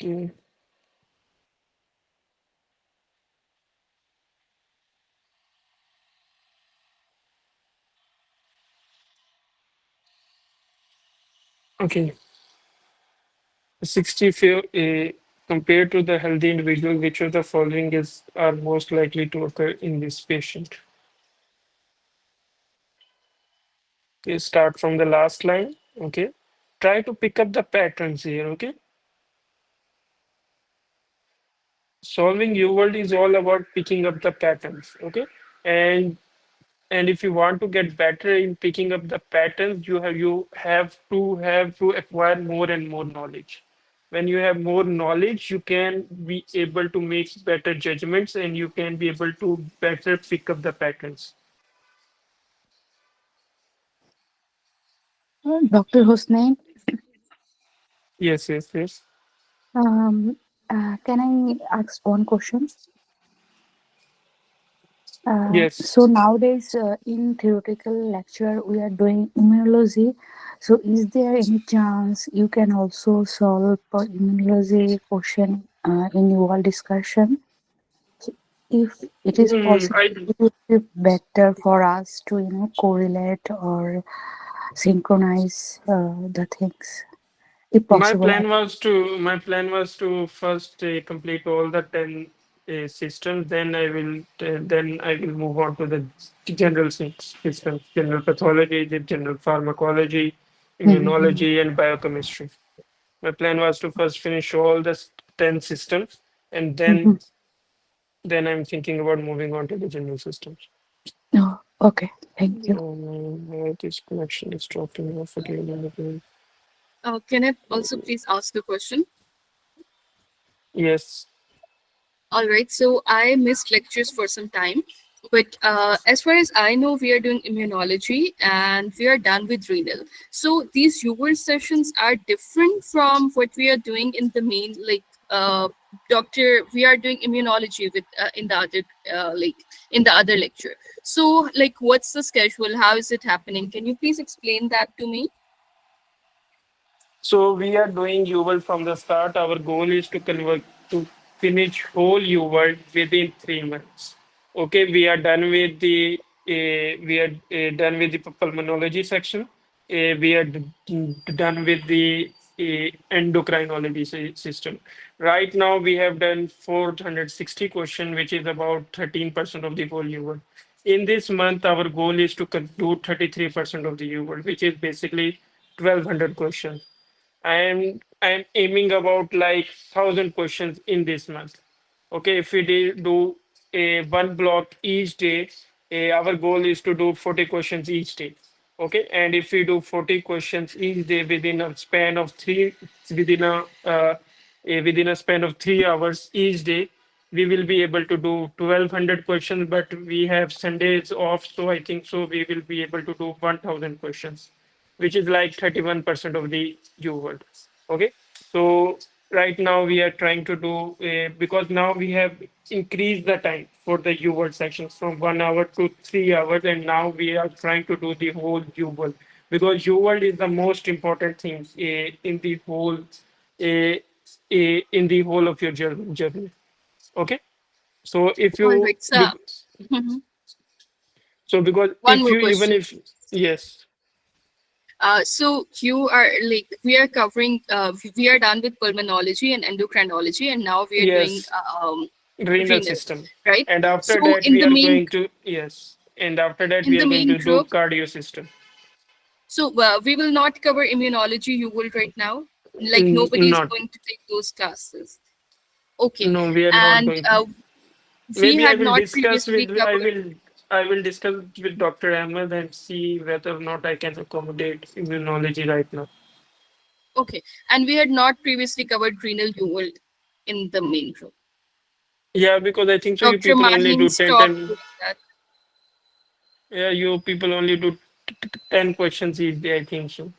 Okay. Okay. compared to the healthy individual, which of the following is are most likely to occur in this patient? Okay, start from the last line. Okay. Try to pick up the patterns here. Okay. Solving your world is all about picking up the patterns. Okay. And and if you want to get better in picking up the patterns, you have to acquire more and more knowledge. When you have more knowledge, you can be able to make better judgments and you can be able to better pick up the patterns. Dr. Hosnain, Yes, yes, yes. um, can I ask one question? Yes. So nowadays, in theoretical lecture, we are doing immunology. So, is there any chance you can also solve for immunology question in your discussion? So if it is Hmm, possible, it would be better for us to correlate or synchronize the things, if possible. my plan was to first complete all the 10 systems, then I will move on to the general systems, general pathology, the general pharmacology, Mhm. immunology, and biochemistry. My plan was to first finish all the 10 systems, and then Mhm. then I'm thinking about moving on to the general systems. Oh, okay. Thank you. This connection is dropping off again and again. Can I also please ask a question? Yes. All right, so I missed lectures for some time, but as far as I know, we are doing immunology and we are done with renal. So these UWorld sessions are different from what we are doing in the main, like doctor. We are doing immunology with in the other in the other lecture. So like, what's the schedule? How is it happening? Can you please explain that to me? So we are doing UWorld from the start. Our goal is to finish whole UWorld within 3 months. Okay, we are done with the pulmonology section. We are done with the endocrinology system. Right now, we have done 460 question, which is about 13% of the whole UWorld. In this month, our goal is to do 33% of the UWorld, which is basically 1200 questions. I'm aiming about like 1,000 questions in this month. Okay, if we do a one block each day, our goal is to do 40 questions each day. Okay, and if we do 40 questions each day within a span of 3 hours each day, we will be able to do 1,200 questions. But we have Sundays off, so I think so we will be able to do 1,000 questions, which is like 31% of the U world. Okay. So right now we are trying to do, because now we have increased the time for the U world sections from 1 hour to 3 hours. And now we are trying to do the whole U world, because U world is the most important thing in the whole of your journey. Okay. So if All you, right, so mhm. because One if more you, even question. if, yes, So you are like, we are covering we are done with pulmonology and endocrinology, and now we are doing yes, renal renal, system. right? And after So that, we are going to, yes. And after that, in we the are going main to do group, cardio system. so we will not cover immunology. You will right now, like nobody is Not, going to take those classes. Okay, no, we are not and going to. we Maybe had not previously covered. I will discuss with Dr. Ahmed and see whether or not I can accommodate immunology right now. Okay, and we had not previously covered renal. You will in the main group. Yeah, because I think so. You Dr. people only Mahin do 10, stopped 10. doing that. Yeah, you people only do 10 questions each day, I think so.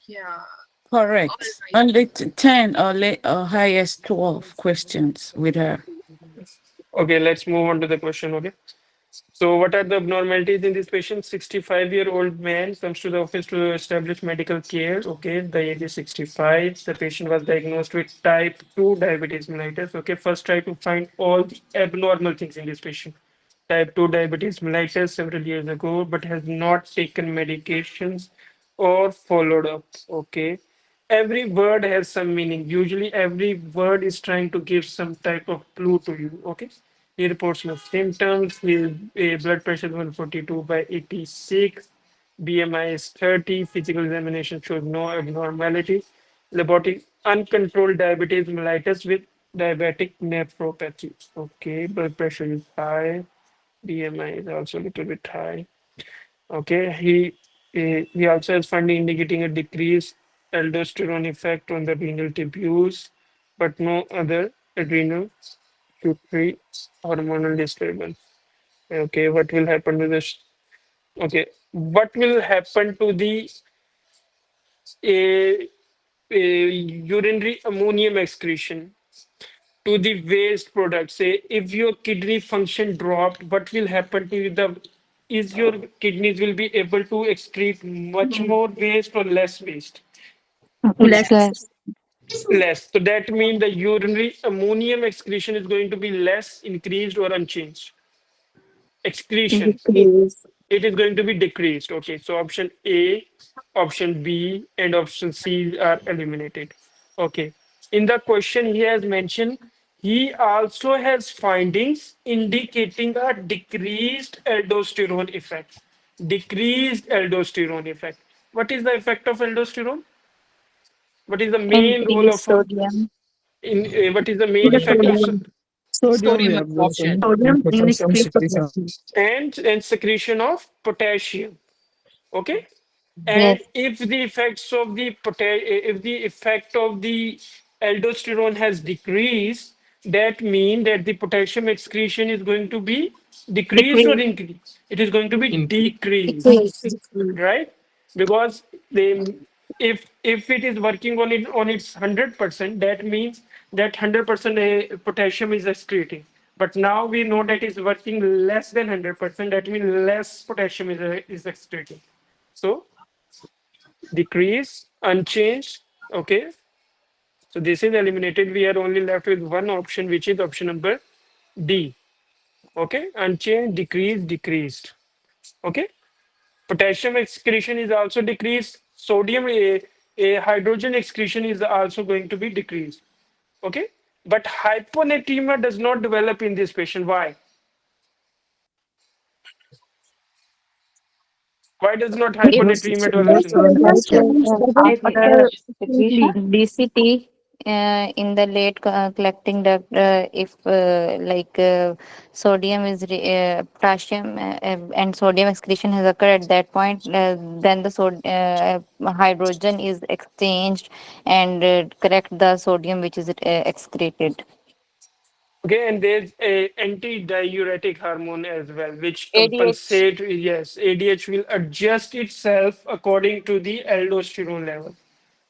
Yeah. All Correct. right. Only 10 or highest 12 questions with her. Okay, let's move on to the question. Okay. So, what are the abnormalities in this patient? 65-year-old man comes to the office to establish medical care. Okay, the age is 65. The patient was diagnosed with type 2 diabetes mellitus. Okay, first try to find all the abnormal things in this patient. Type 2 diabetes mellitus several years ago, but has not taken medications or followed up. Okay, every word has some meaning. Usually, every word is trying to give some type of clue to you. Okay, he reports no symptoms. His blood pressure is 142 by 86. BMI is 30. Physical examination shows no abnormality. Laboratory uncontrolled diabetes mellitus with diabetic nephropathy. Okay, blood pressure is high. BMI is also a little bit high. Okay, he also has finding indicating a decreased aldosterone effect on the renal tubules, but no other adrenal pituitary hormonal disturbance. Okay, what will happen to this? Okay, what will happen to the uh, urinary ammonium excretion to the waste product? Say, if your kidney function dropped, what will happen to the? Is your kidneys will be able to excrete much more waste or less waste? It's less. Less. So that means the urinary ammonium excretion is going to be less, increased, or unchanged. Excretion. Decrease. It is going to be decreased. Okay, so option A, option B, and option C are eliminated. Okay. In the question, he has mentioned he also has findings indicating a decreased aldosterone effect. Decreased aldosterone effect. What is the effect of aldosterone? What is the main role Increase of sodium. in what is the main The effect of sodium. Sodium Sodium reabsorption absorption. and Sodium potassium increase secretion. potassium. and secretion of potassium? Okay. And Yes. if the effects of the if the effect of the aldosterone has decreased, that means that the potassium excretion is going to be decreased or Decrease. increased. It is going to be Increase. decreased, Decrease. right? Because they, if it is working on its 100%, that means that 100% potassium is excreting. But now we know that it's working less than 100%. That means less potassium is excreting. So decrease, unchanged. Okay. So this is eliminated. We are only left with one option, which is option number D. Okay. Unchanged, decreased, decreased. Okay. Potassium excretion is also decreased. Sodium, a hydrogen excretion is also going to be decreased. Okay. But hyponatremia does not develop in this patient. Why? Why does not It's hyponatremia develop in this? after DCT in the late collecting the if sodium is potassium and sodium excretion has occurred at that point, then the hydrogen is exchanged and correct the sodium which is excreted. Okay, and there's a anti-diuretic hormone as well, which ADH. compensate. Yes, ADH will adjust itself according to the aldosterone level.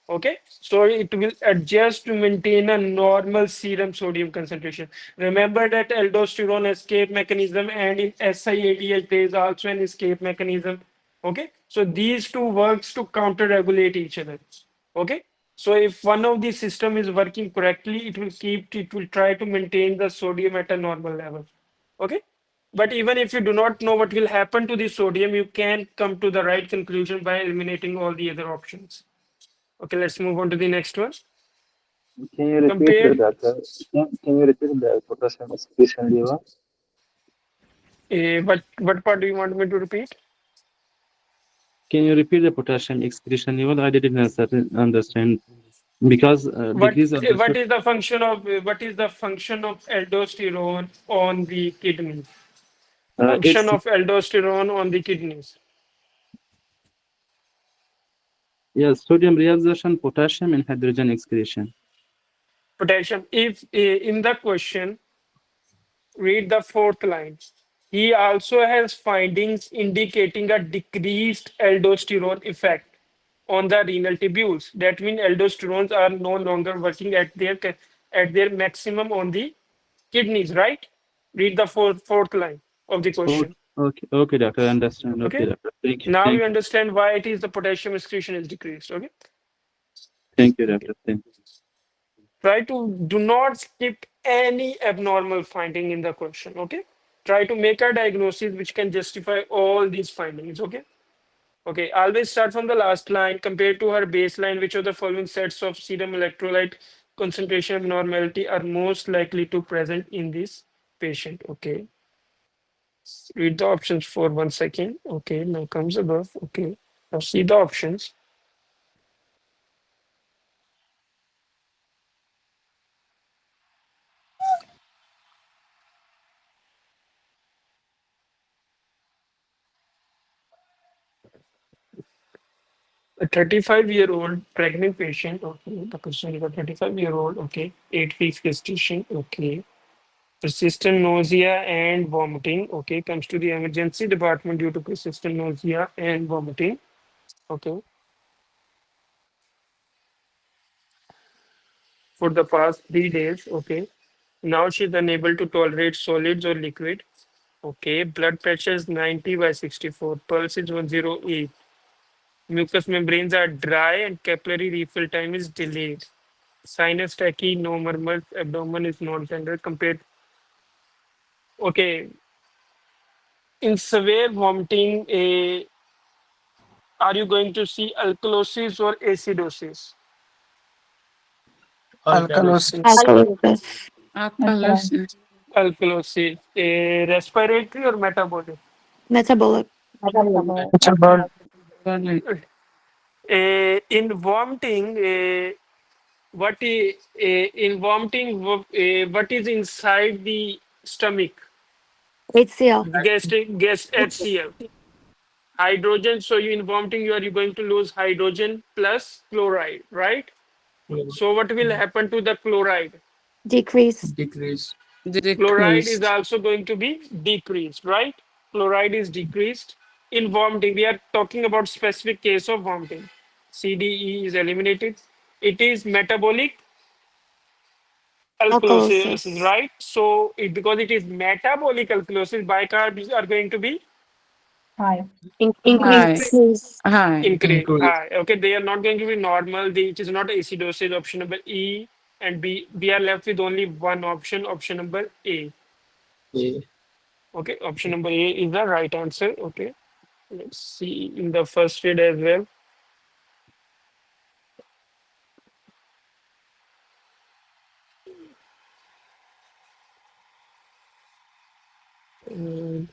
Okay, so it will adjust to maintain a normal serum sodium concentration. Remember that aldosterone escape mechanism, and in SIADH there is also an escape mechanism. Okay, so these two works to counter regulate each other. Okay, so if one of the system is working correctly, it will try to maintain the sodium at a normal level. Okay, but even if you do not know what will happen to the sodium, you can come to the right conclusion by eliminating all the other options. Okay, let's move on to the next one. Can you repeat Compare that? Can you repeat the potassium excretion level? what part do you want me to repeat? Can you repeat the potassium excretion level? I didn't understand because What decrease what aldosterone. is the function of aldosterone on the kidney? Function It's of aldosterone on the kidneys. yes, sodium reabsorption, potassium, and hydrogen excretion. Potassium. If in the question, read the fourth line. He also has findings indicating a decreased aldosterone effect on the renal tubules. That means aldosterones are no longer working at their maximum on the kidneys, right? Read the fourth line of the So question. Okay, okay, doctor, understand. Okay, Okay. doctor. Thank you, Now thank you you, understand why it is the potassium excretion is decreased. Okay. thank you, Okay. doctor. Thank Try to do not skip any abnormal finding in the question. Okay. Try to make a diagnosis which can justify all these findings. Okay. Okay. Always start from the last line. Compared to her baseline, which of the following sets of serum electrolyte concentration abnormality are most likely to present in this patient? Okay. Read the options for 1 second. Okay. Now comes above. Okay. Now see the options. A 35-year-old pregnant patient, okay. The question is a 35-year-old, okay. 8 weeks gestation, okay. Persistent nausea and vomiting, okay. Comes to the emergency department due to persistent nausea and vomiting, okay. For the past 3 days, okay. Now she's unable to tolerate solids or liquid, okay. Blood pressure is 90/64, pulse is 108. Mucous membranes are dry and capillary refill time is delayed. Sinus tachy, no murmurs, abdomen is non-tender compared. Okay, in severe vomiting, are you going to see alkalosis or acidosis? Alkalosis. Alkalosis. Okay. Alkalosis. Alkalosis, respiratory or metabolic? Metabolic. Metabolic. Metabolic. Metabolic. In vomiting, what is inside the stomach? HCl. Gastric gas HCl. Hydrogen. So you in vomiting, you are going to lose hydrogen plus chloride, right? So what will happen to the chloride? Decrease. Chloride is Decreased. also going to be decreased, right? Chloride is decreased in vomiting. We are talking about specific case of vomiting. CDE is eliminated. It is metabolic alkalosis, Alkalosis. right? So because it is metabolic alkalosis, bicarbs are going to be Hi. High. Increase. High. increased. Okay, they are not going to be normal. It is not acidosis. Option number E and B. We are left with only one option. Option number A. Okay, option number A is the right answer. Okay, let's see in the first read as well. Mm,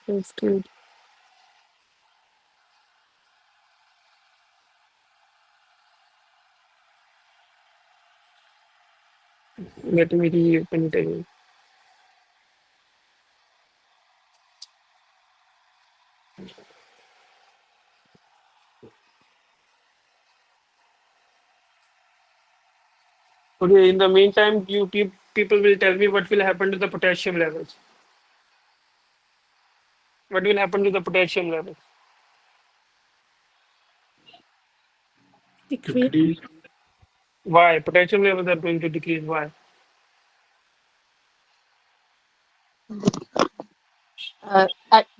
First read. Let me reopen it again. Okay, in the meantime, people will tell me what will happen to the potassium levels. What will happen to the potassium levels? Decrease. Why? Potassium levels are going to decrease. Why?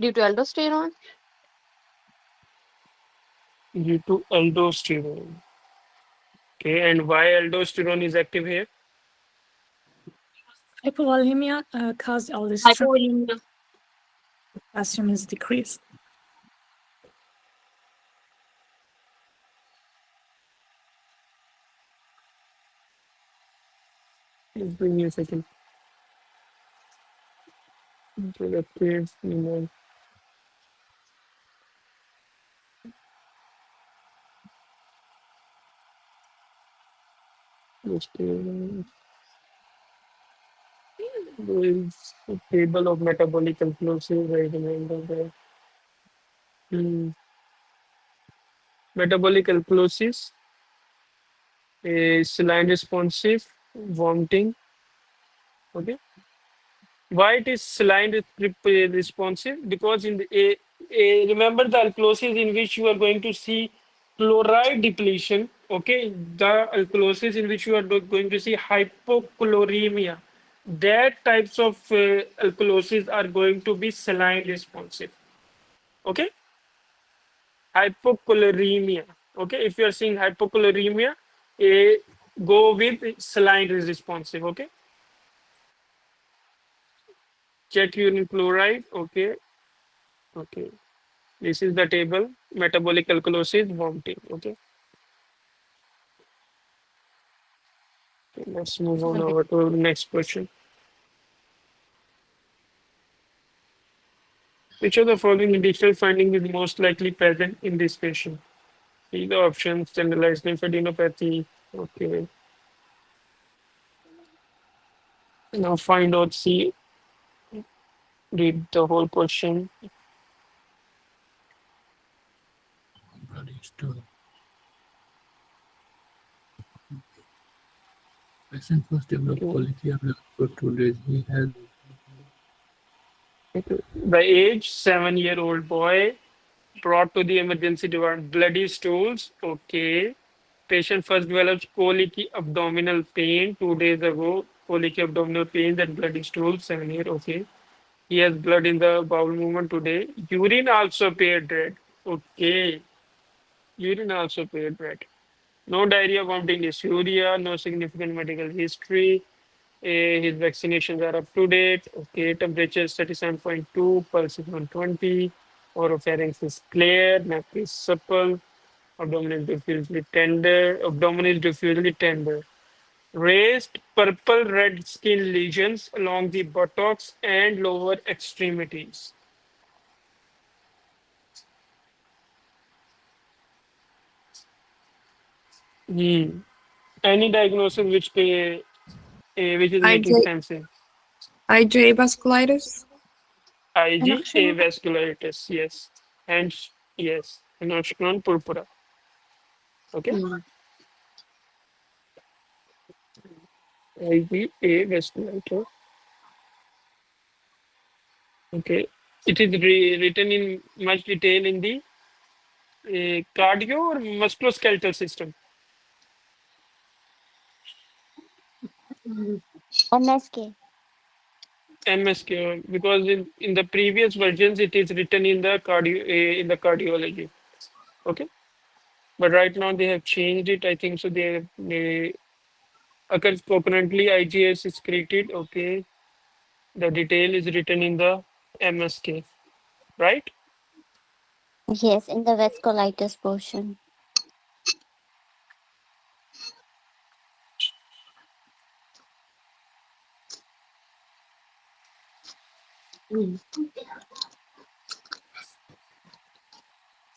Due to aldosterone. Due to aldosterone. Okay, and why aldosterone is active here? Hypovolemia causes all this Hypovolemia. potassium is decreased. Just give me a second. Productive, just, there is a table of metabolic explosives. I remember that. Hmm. Metabolic alkalosis. saline responsive, vomiting. Okay. Why it is saline responsive? Because in remember the alkalosis in which you are going to see chloride depletion. Okay, the alkalosis in which you are going to see hypochloremia. That types of alkalosis are going to be saline responsive. Okay, hypochloremia. Okay, if you are seeing hypochloremia, go with saline responsive. Okay, check urine chloride. Okay, okay. This is the table, metabolic alkalosis, vomiting. Okay. Okay, let's move on over to the next question. Which of the following additional finding is most likely present in this patient? See the options, generalized lymphadenopathy. Okay. Now find out, see, read the whole question. Patient first developed quality of life for 2 days. He has The age, 7-year-old boy, brought to the emergency department, bloody stools. Okay. Patient first developed colic abdominal pain 2 days ago. Colic abdominal pain and bloody stools, 7 year. Okay. He has blood in the bowel movement today. Urine also appeared red. Okay. Urine also appeared red. No diarrhea, vomiting, dysuria, no significant medical history. His vaccinations are up to date. Okay, temperature is 37.2, pulse is 120. Oropharynx is clear, neck is supple, abdomen is diffusely tender, abdomen is diffusely tender. Raised purple red skin lesions along the buttocks and lower extremities. Hmm. Any diagnosis which is making IJ, sense in IJ vasculitis. IgA vasculitis, yes, and yes, nostril purpura. Okay, IgA vasculitis. Okay, it is written in much detail in the cardio or musculoskeletal system. MSK. MSK, because in the previous versions it is written in the cardiology. Okay, but right now they have changed it. I think so. They occurs concurrently. IgS is created. Okay, the detail is written in the MSK, right? Yes, in the vasculitis portion.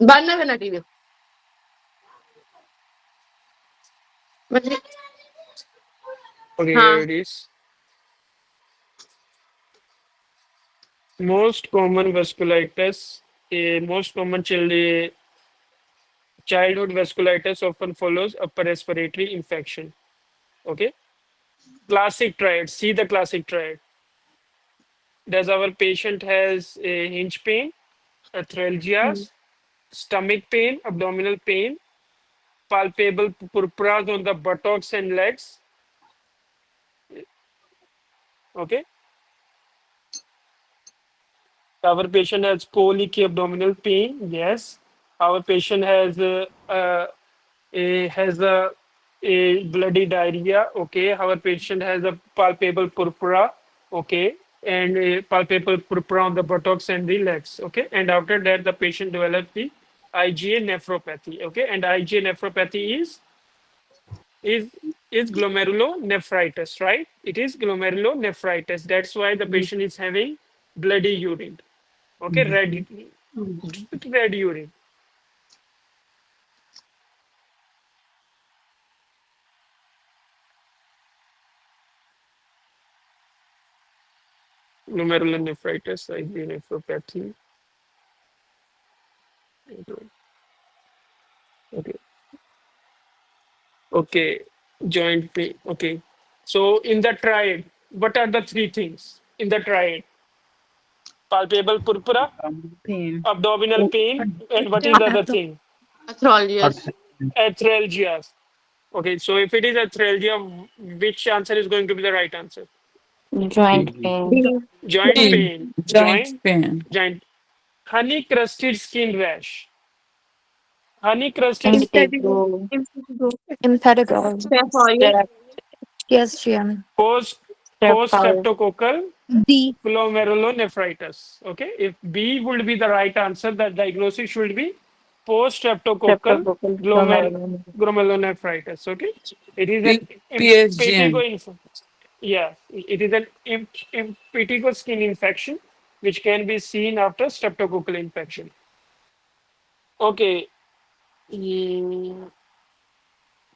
बंद ना करना TV मतलब Okay, हाँ here it is. Most common vasculitis, most common childhood vasculitis often follows upper respiratory infection. Okay, classic triad. See the classic triad. Does our patient has a hinge pain, arthralgias, stomach pain, abdominal pain, palpable purpuras on the buttocks and legs? Okay, our patient has colic abdominal pain. Yes, our patient has a bloody diarrhea. Okay, our patient has a palpable purpura. Okay, and a palpable purpura on the buttocks and the legs. Okay, and after that the patient develops the IgA nephropathy. Okay, and IgA nephropathy is is glomerulonephritis, right? It is glomerulonephritis. That's why the patient is having bloody urine. Okay, red urine. Glomerulonephritis, IgA nephropathy. Okay. Okay. Okay. Joint pain. Okay. So in the triad, what are the three things in the triad? Palpable purpura, Pain. abdominal pain, and what is Yeah, the other abdomen. thing? Arthralgias. Arthralgia. Okay, so if it is arthralgia, which answer is going to be the right answer? Joint pain. B. Joint Pain. pain. Joint pain. Joint. Honey crusted skin rash. Honey crusted. Impetigo. Impetigo. Staph Yes, GM. Post post Streptococcus. streptococcal D. glomerulonephritis. Okay, if B would be the right answer, the diagnosis should be post streptococcal Streptococcal glomerular. glomerulonephritis. Okay, it is an impetigo PSGN. yeah, it is an impetigo skin infection which can be seen after streptococcal infection. Okay, mm,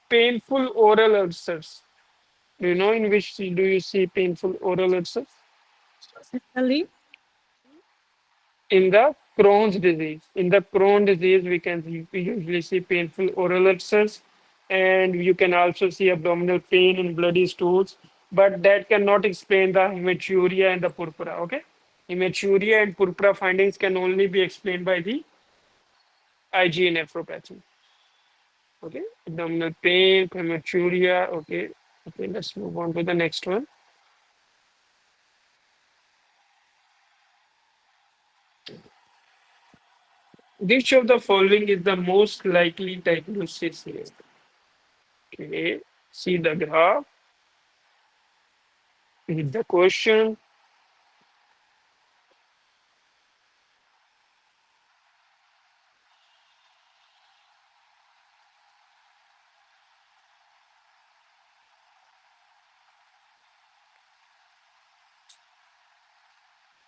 painful oral ulcers. Do you know in which do you see painful oral ulcers? Italy. In the Crohn's disease. In the Crohn's disease, we usually see painful oral ulcers, and you can also see abdominal pain and bloody stools. But that cannot explain the hematuria and the purpura. Okay, hematuria and purpura findings can only be explained by the IgA nephropathy. Okay, abdominal pain, hematuria. Okay, okay. Let's move on to the next one. Which of the following is the most likely diagnosis here? Okay, see the graph, read the question.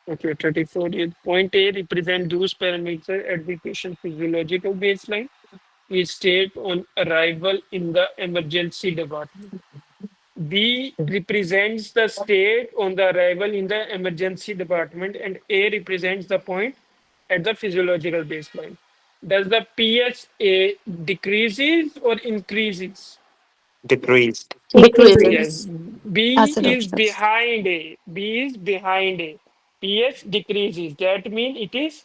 Okay, 34 is point A represent those parameters at the patient physiological baseline we state on arrival in the emergency department. B represents the state on the arrival in the emergency department, and A represents the point at the physiological baseline. Does the PSA decreases or increases? Decreased. decreases. Yes, B is Acidosis. behind A. B is behind A. PS decreases. That means it is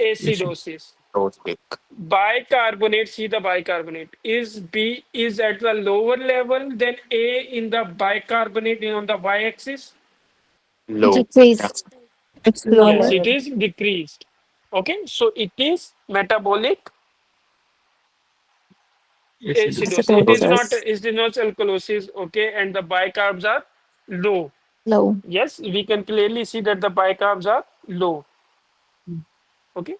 acidosis. Those big. Bicarbonate, see the bicarbonate. Is B is at the lower level than A in the bicarbonate on the y-axis? Low. Yeah. Decreased. It's Yes, lower. it is decreased. Okay, so it is metabolic acidosis. Acidosis. It is not alkalosis. Okay, and the bicarbs are low. Low. Yes, we can clearly see that the bicarbs are low. Okay,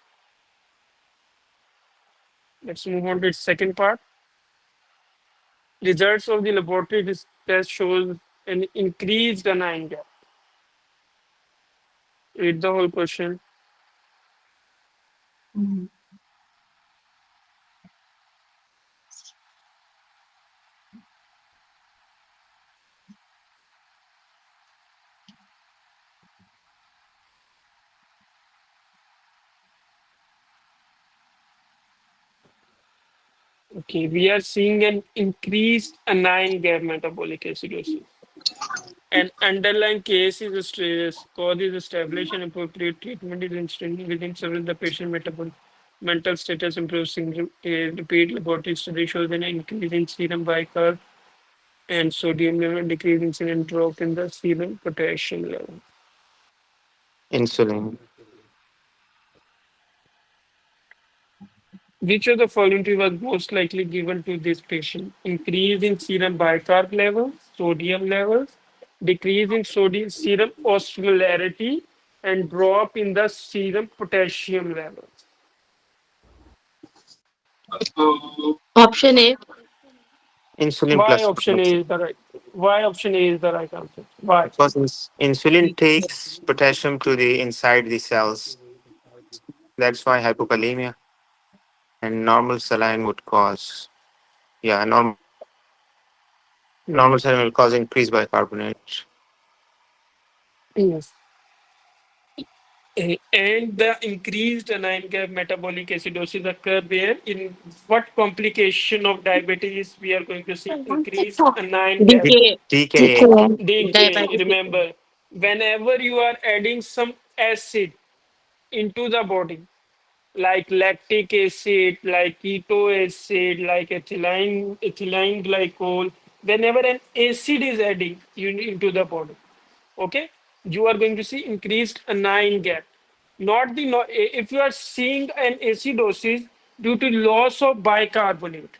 let's move on to its second part. Results of the laboratory test shows an increased anion gap. Read the whole question. Okay, we are seeing an increased anion gap metabolic acidosis. An underlying case is stress, cause is established, and appropriate treatment is instantly within several the patient metabolic mental status improves. A repeat laboratory study shows an increase in serum bicarb and sodium level, decrease in serum drop in the serum potassium level. Insulin. Which of the following was most likely given to this patient? Increase in serum bicarb levels, sodium levels, decrease in sodium serum osmolarity, and drop in the serum potassium levels. Option A. Insulin Why plus option A potassium. is the right? Why option A is the right answer? Why? Because insulin takes potassium to the inside the cells. That's why hypokalemia and normal saline would cause. Yeah, normal saline will cause increased bicarbonate. Yes. And the increased anion gap metabolic acidosis occur where in what complication of diabetes we are going to see increased anion gap DK. DKA. DK. decay. Diabetic. Remember, whenever you are adding some acid into the body, like lactic acid, like keto acid, like ethylene glycol, whenever an acid is adding into the body, okay, you are going to see increased anion gap. Not the no, if you are seeing an acidosis due to loss of bicarbonate,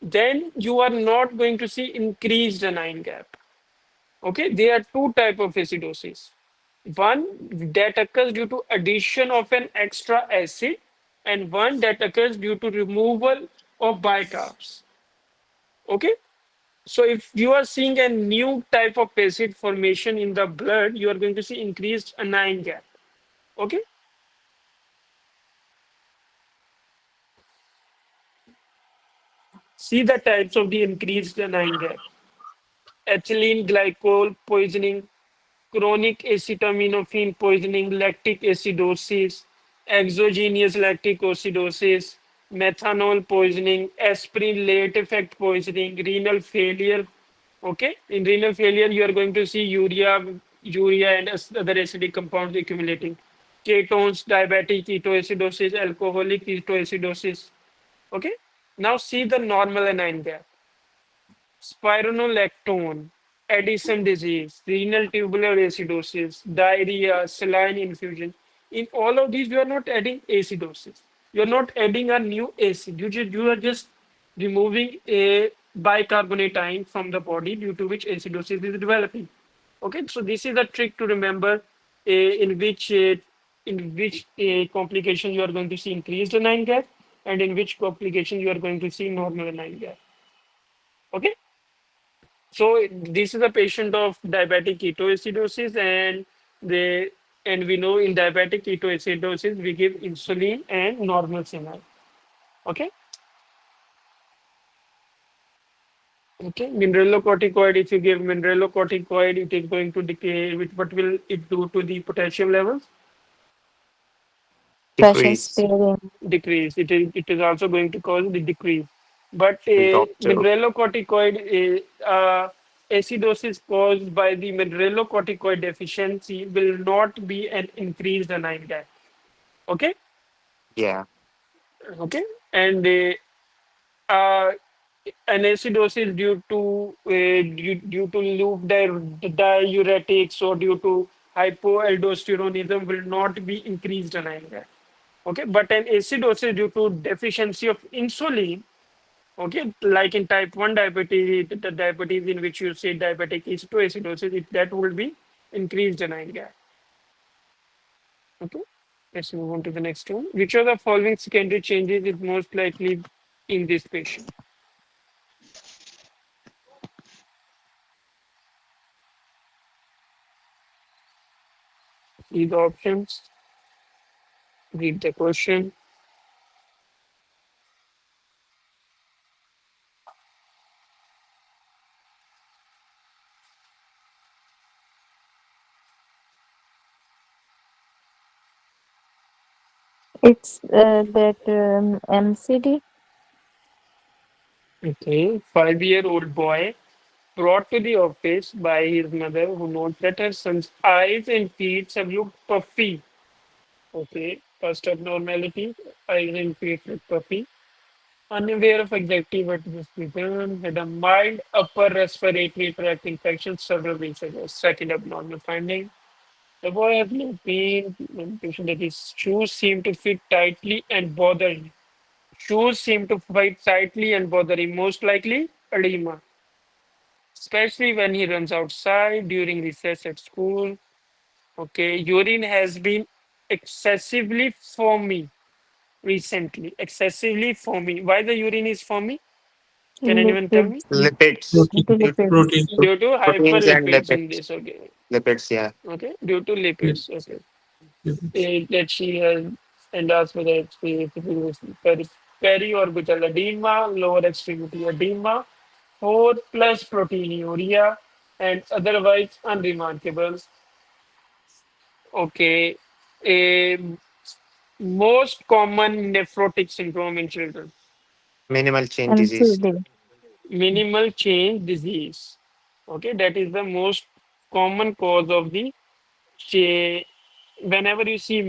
then you are not going to see increased anion gap. Okay, there are two type of acidosis. One that occurs due to addition of an extra acid, and one that occurs due to removal of bicarbs. Okay, so if you are seeing a new type of acid formation in the blood, you are going to see increased anion gap. Okay, see the types of the increased anion gap: ethylene glycol poisoning, chronic acetaminophen poisoning, lactic acidosis, exogenous lactic acidosis, methanol poisoning, aspirin late effect poisoning, renal failure. Okay, in renal failure, you are going to see urea and other acidic compounds accumulating. Ketones, diabetic ketoacidosis, alcoholic ketoacidosis. Okay, now see the normal anion gap: spironolactone, Addison disease, renal tubular acidosis, diarrhea, saline infusion. In all of these, you are not adding acidosis. You are not adding a new acid. You are just removing a bicarbonate ion from the body due to which acidosis is developing. Okay, so this is a trick to remember in which complication you are going to see increased anion gap, and in which complication you are going to see normal anion gap. Okay. So this is a patient of diabetic ketoacidosis, and they and we know in diabetic ketoacidosis we give insulin and normal saline. Okay, okay. Mineralocorticoid. If you give mineralocorticoid, it is going to decay. What will it do to the potassium levels? Pressure Decrease. sparing. Decrease. It is also going to cause the decrease. But Doctor. mineralocorticoid acidosis caused by the mineralocorticoid deficiency will not be an increased anion gap. Okay, Yeah. okay, and uh, an acidosis due to loop diuretics or due to hypoaldosteronism will not be increased anion gap. Okay, but an acidosis due to deficiency of insulin, okay, like in type 1 diabetes, the diabetes in which you say diabetic ketoacidosis, that will be increased anion gap. Okay, let's move on to the next one. Which of the following secondary changes is most likely in this patient? These options, read the question. It's that MCD. Okay, 5-year-old boy brought to the office by his mother who notes that her son's eyes and feet have looked puffy. Okay, first abnormality, eyes and feet look puffy. Unaware of exactly what was begun, had a mild upper respiratory tract infection several weeks ago. Second abnormal finding. The boy has no pain, indication that his shoes seem to fit tightly and bother him. Shoes seem to fit tightly and bother him, most likely edema, especially when he runs outside during recess at school. Okay, urine has been excessively foamy recently. Excessively foamy. Why the urine is foamy? Can anyone tell me? Lipids. Lipids. Protein, Lipids. protein, Due to Proteins and hyperlipids in lipids. this. Okay. Lipids, yeah. Okay. Due to lipids. Okay. protein. That she has and asked whether it's periorbital edema, lower extremity edema, 4 plus proteinuria, and otherwise unremarkable. Okay. A most common nephrotic syndrome in children. Minimal change disease. MCD. Minimal change disease. Okay, that is the most common cause of the cha- whenever you see a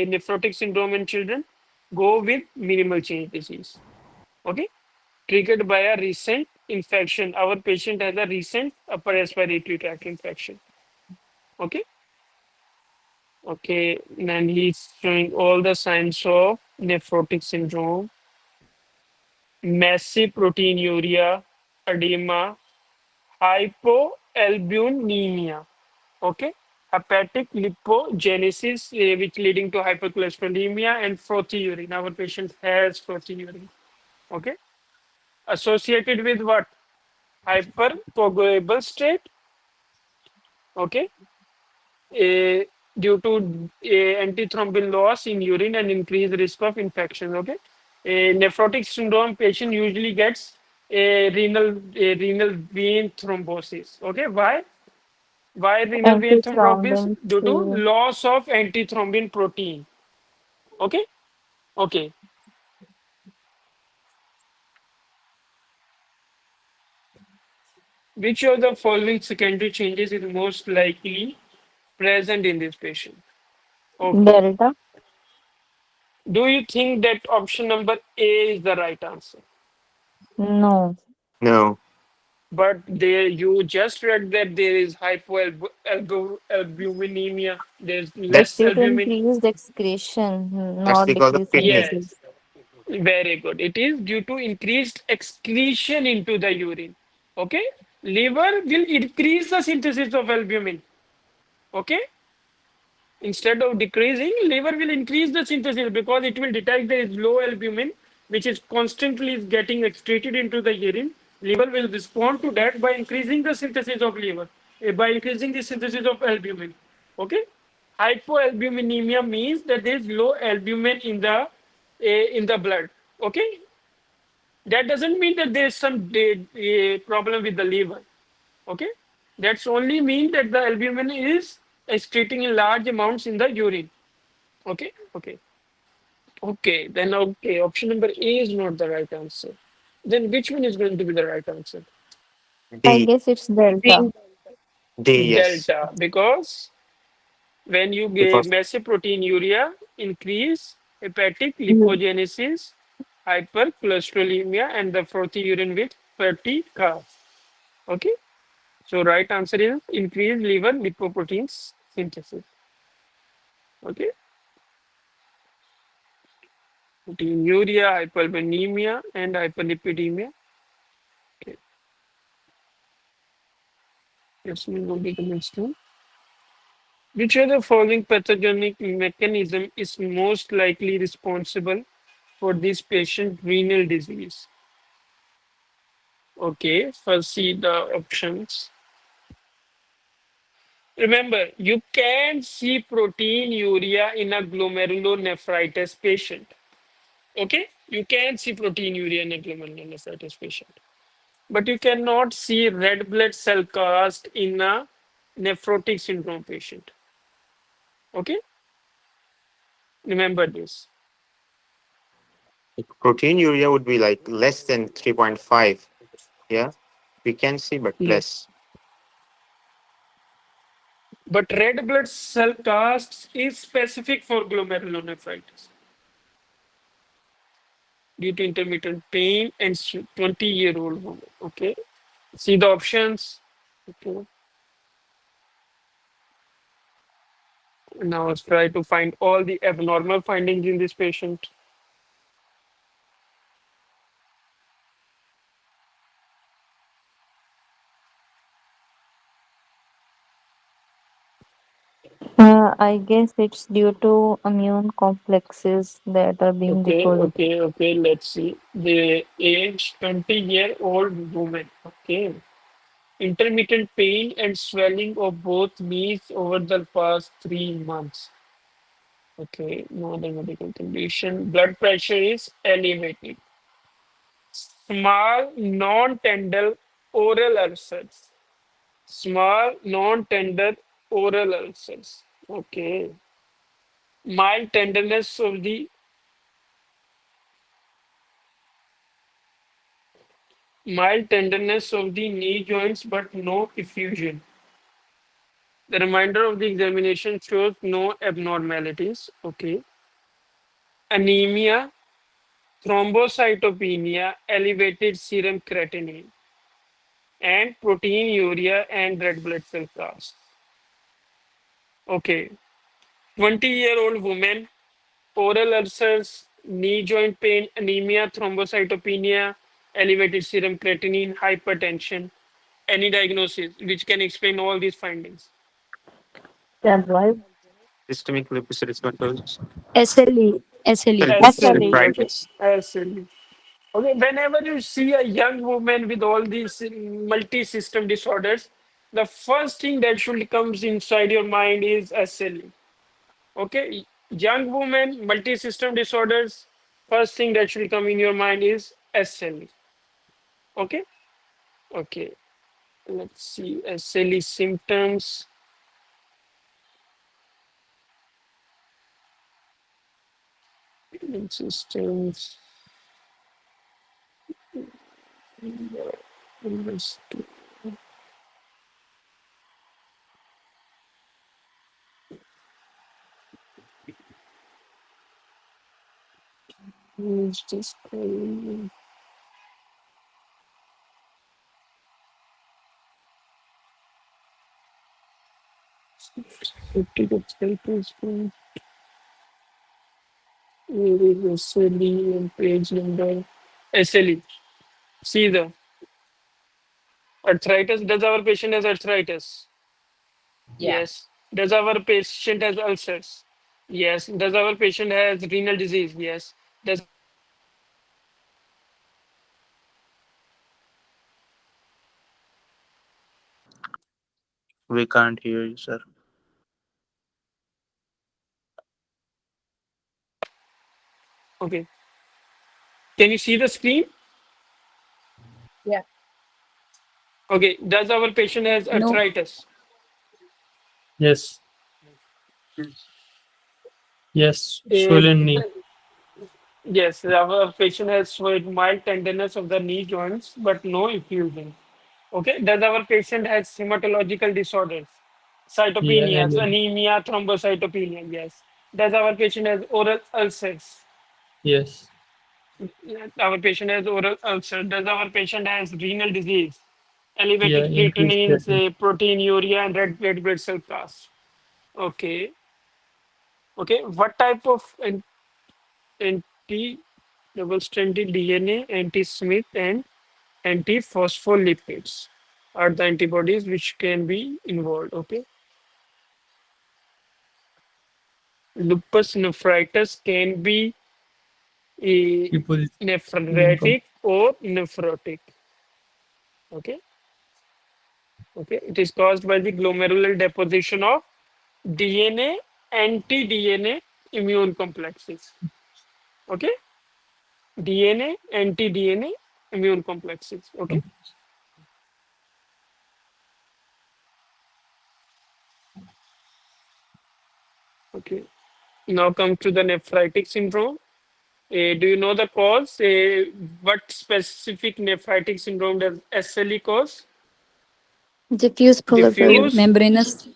nephrotic syndrome in children, go with minimal change disease. Okay, triggered by a recent infection. Our patient has a recent upper respiratory tract infection. Okay, okay, and he's showing all the signs of nephrotic syndrome, massive proteinuria, edema, hypoalbuminemia. Okay, hepatic lipogenesis, which leading to hypercholesterolemia and frothy urine. Our patient has frothy urine. Okay, associated with what? Hypercoagulable state. Okay, eh, due to antithrombin loss in urine and increased risk of infection. Okay, a nephrotic syndrome patient usually gets a renal vein thrombosis. Okay, why? Why renal vein thrombosis? Antithrombin Due to C. loss of antithrombin protein. Okay, okay. Which of the following secondary changes is most likely present in this patient? Okay. Delta. Do you think that option number A is the right answer? No. No, But there, you just read that there is hypoalbuminemia. There's It's less due to albumin. increased excretion, that's not because of decrease in kidney. Yes, disease. very good. It is due to increased excretion into the urine. Okay, liver will increase the synthesis of albumin. Okay, instead of decreasing, liver will increase the synthesis because it will detect there is low albumin, which is constantly getting excreted into the urine. Liver will respond to that by increasing the synthesis of liver, by increasing the synthesis of albumin. Okay, hypoalbuminemia means that there is low albumin in the blood. Okay, that doesn't mean that there is some problem with the liver. Okay, that's only mean that the albumin is excreting in large amounts in the urine. Okay, okay, okay. Then okay, option number A is not the right answer. Then which one is going to be the right answer? I D. guess it's delta. D, yes. Delta, because when you give Because massive proteinuria, increase hepatic Mm. lipogenesis, hypercholesterolemia, and the frothy urine with fatty carbs. Okay, so right answer is increased liver lipoproteins synthesis. Okay, proteinuria, hyperbulimia, and hyperlipidemia. Okay, let's move on to the next one. Which of the following pathogenic mechanism is most likely responsible for this patient renal disease? Okay, first see the options. Remember, you can see proteinuria in a glomerulonephritis patient. Okay, you can see proteinuria in a glomerulonephritis patient, but you cannot see red blood cell cast in a nephrotic syndrome patient. Okay, remember this. proteinuria would be like less than 3.5. Yeah, we can see, but Yes. less. But red blood cell casts is specific for glomerulonephritis due to intermittent pain and 20-year-old woman. Okay. See the options. Okay. Now let's try to find all the abnormal findings in this patient. I guess it's due to immune complexes that are being Okay, deposited. okay, okay. Let's see. The age 20-year-old woman. Okay. Intermittent pain and swelling of both knees over the past 3 months. Okay, no other medical condition. Blood pressure is elevated. Small, non-tender oral ulcers. Small, non-tender oral ulcers. Okay. mild tenderness of the knee joints, but no effusion. The remainder of the examination shows no abnormalities. Okay. Anemia, thrombocytopenia, elevated serum creatinine, and proteinuria and red blood cell counts. Okay. 20-year-old woman, oral ulcers, knee joint pain, anemia, thrombocytopenia, elevated serum creatinine, hypertension. Any diagnosis which can explain all these findings. Tabloid. Systemic lupus erythematosus. SLE. SLE. Lupus SLE. SLE. Okay. nephritis. SLE. Okay. Whenever you see a young woman with all these multi-system disorders, the first thing that should comes inside your mind is SLE. Okay. Young woman, multi-system disorders, first thing that should come in your mind is SLE. Okay. Okay. Let's see SLE symptoms. Immune systems. Who's this calling? Where is SLE and page number? SLE. See the arthritis. Does our patient has arthritis? Yeah. Yes. Does our patient has ulcers? Yes. Does our patient has renal disease? Yes. Does We can't hear you, sir. okay? Can you see the screen? Yeah. Okay. Does our patient has No. arthritis? Yes. Yes. Uh, Swollen knee. yes. Our patient has showed mild tenderness of the knee joints, but no effusion. Okay. Does our patient has hematological disorders? Yeah. Cytopenias, And anemia, thrombocytopenia. Yes. Does our patient has oral ulcers? yes. Yes. Our patient has oral ulcer. Does our patient has renal disease? Yeah. Elevated Increased creatinine, creatinine. say proteinuria, and red blood cell counts. Okay. Okay. What type of anti double stranded DNA, anti Smith, and anti phospholipids are the antibodies which can be involved? Okay. Lupus nephritis can be a Deposit. nephritic or nephrotic. Okay. Okay. It is caused by the glomerular deposition of DNA, anti-DNA immune complexes. Okay. DNA, anti-DNA immune complexes. Okay. Okay. Now come to the nephritic syndrome. Do you know the cause? What specific nephritic syndrome does SLE cause? Diffuse proliferation. Diffuse, Membranous.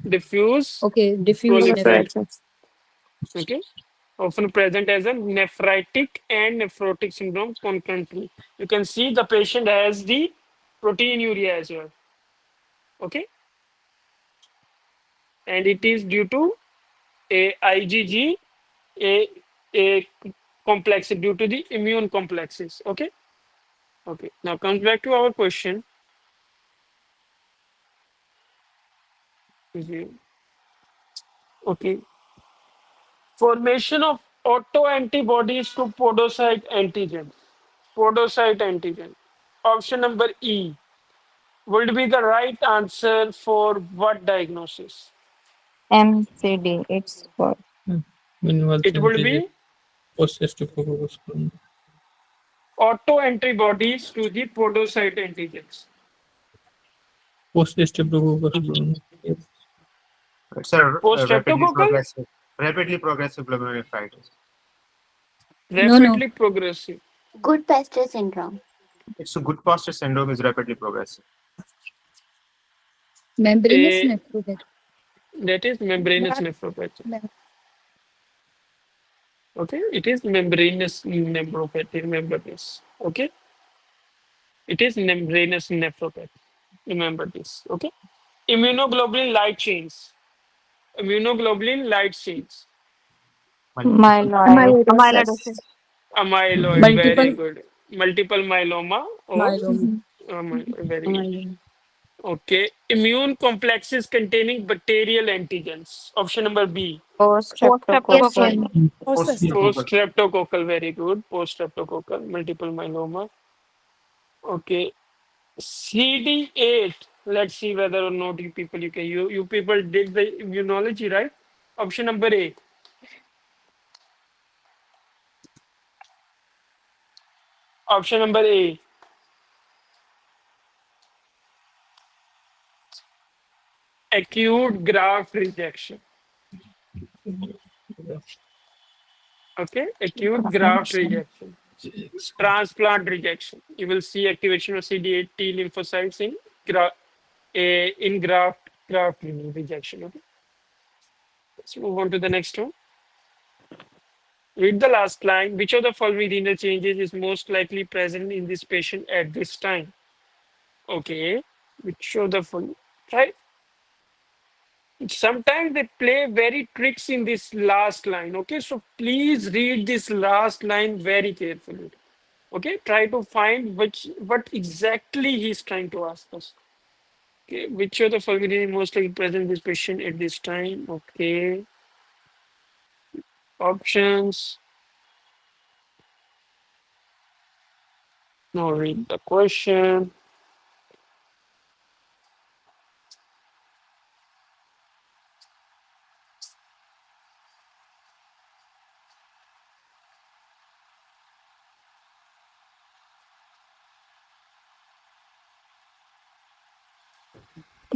diffuse Okay, diffuse proliferation. nephritis. Proliferation. Okay. Often present as a nephritic and nephrotic syndrome concurrently. You can see the patient has the proteinuria as well. Okay. And it is due to a IgG, a, a complex due to the immune complexes. Okay. Okay. Now comes back to our question. Mhm. Okay. Formation of autoantibodies to podocyte antigen. Podocyte antigen. Option number E would be the right answer for what diagnosis? MCD. It's for Minimal It would synthesis. be Post-osteoporosis. autoantibodies to the podocyte antigens. Post-osteoporosis. Yes. It's a rapidly Post-streptococcal? progressive. Rapidly progressive glomerulonephritis. No, no. Rapidly progressive. Goodpasture syndrome. It's a Goodpasture syndrome is rapidly progressive. Membranous A, nephropathy. that is membranous nephropathy. Mem- Okay, it is membranous nephropathy. Remember this. Okay, it is membranous nephropathy. Remember this. Okay, immunoglobulin light chains. Immunoglobulin light chains. Myeloid. Amyloidosis. Amyloid. Very Multiple good. Multiple myeloma or myeloma. amyloid. Very good. Myeloma. Okay. Immune complexes containing bacterial antigens. Option number B. Yes, Post-streptococcal. one. Post streptococcal. Very good. Post streptococcal. Multiple myeloma. Okay. CD8. Let's see whether or not you people did the immunology, right? Option number A. Option number A. Acute graft rejection. Okay. Acute graft rejection. Transplant rejection. You will see activation of CD8 T lymphocytes in graft rejection. Okay. Let's move on to the next one. Read the last line. Which of the following renal changes is most likely present in this patient at this time? Okay. Which of the following? Right. Sometimes they play very tricks in this last line. Okay. So please read this last line very carefully. Okay. Try to find what exactly he's trying to ask us. Okay. Which of the following is most likely present in this patient at this time? Okay. Options. Now read the question.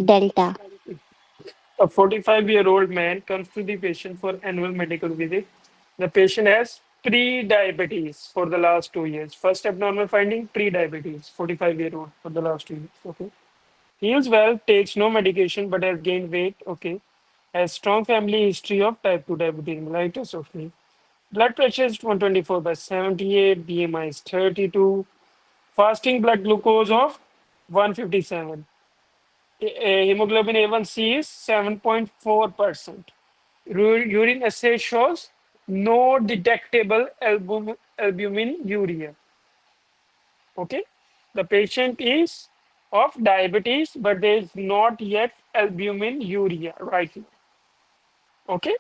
Delta. A 45-year-old man comes to the patient for annual medical visit. The patient has pre-diabetes for the last 2 years. First abnormal finding, pre-diabetes, 45-year-old for the last 2 years. Okay. Heals well, takes no medication, but has gained weight. Okay. Has strong family history of type 2 diabetes mellitus. Okay. Blood pressure is 124 by 78. BMI is 32. Fasting blood glucose of 157. Hemoglobin A1C is 7.4%. Urine assay shows no detectable albumin urea. Okay. The patient is of diabetes, but there is not yet albumin urea, right? Okay.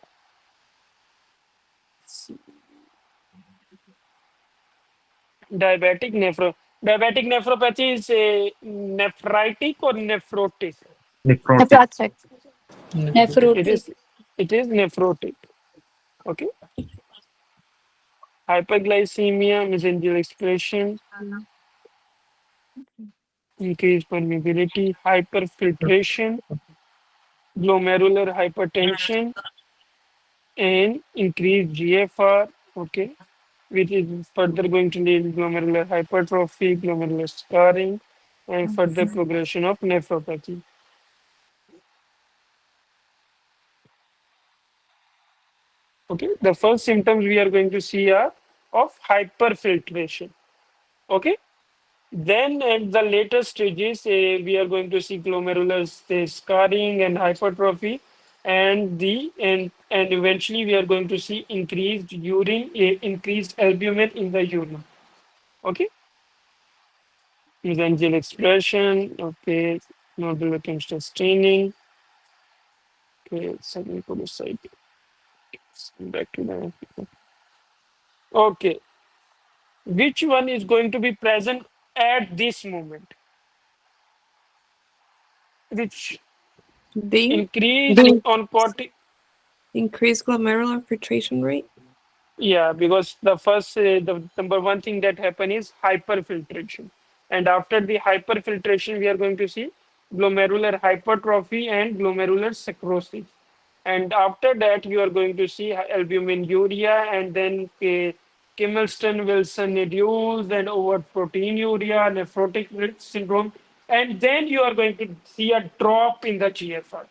Diabetic nephro. Diabetic nephropathy is a nephritic or nephrotic. Necrotic. Nephrotic. It Nephrotic. is. It is nephrotic. Okay. Hyperglycemia, mesangial expression, increased permeability, hyperfiltration, glomerular hypertension, and increased GFR. Okay, which is further going to lead glomerular hypertrophy, glomerular scarring, and further progression of nephropathy. Okay, the first symptoms we are going to see are of hyperfiltration. Okay, then at the later stages, we are going to see glomerular scarring and hypertrophy, and eventually we are going to see increased increased albumin in the urine. Okay, mesangial expression. Okay, nodular chemistry staining. Okay, site. Back to the. Okay, which one is going to be present at this moment? Which D. increased on corti. Increased glomerular filtration rate. Yeah, because the number one thing that happen is hyperfiltration. And after the hyperfiltration, we are going to see glomerular hypertrophy and glomerular sclerosis. And after that, you are going to see albuminuria and then Kimmelston-Wilson reduced and overproteinuria, nephrotic syndrome. And then you are going to see a drop in the GFR.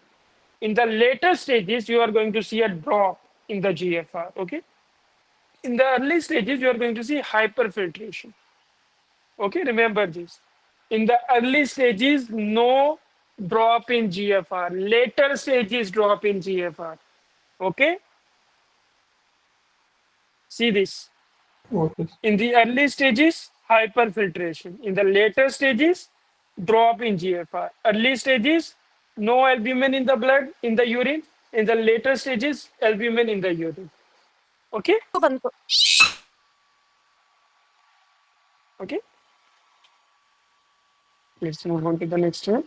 In the later stages, you are going to see a drop in the GFR. Okay. In the early stages, you are going to see hyperfiltration. Okay, remember this. In the early stages, no drop in GFR. Later stages, drop in GFR. Okay, see this. Okay. In the early stages, hyperfiltration. In the later stages, drop in GFR. Early stages, no albumin in the blood, in the urine. In the later stages, albumin in the urine. Okay, okay. Let's move on to the next one.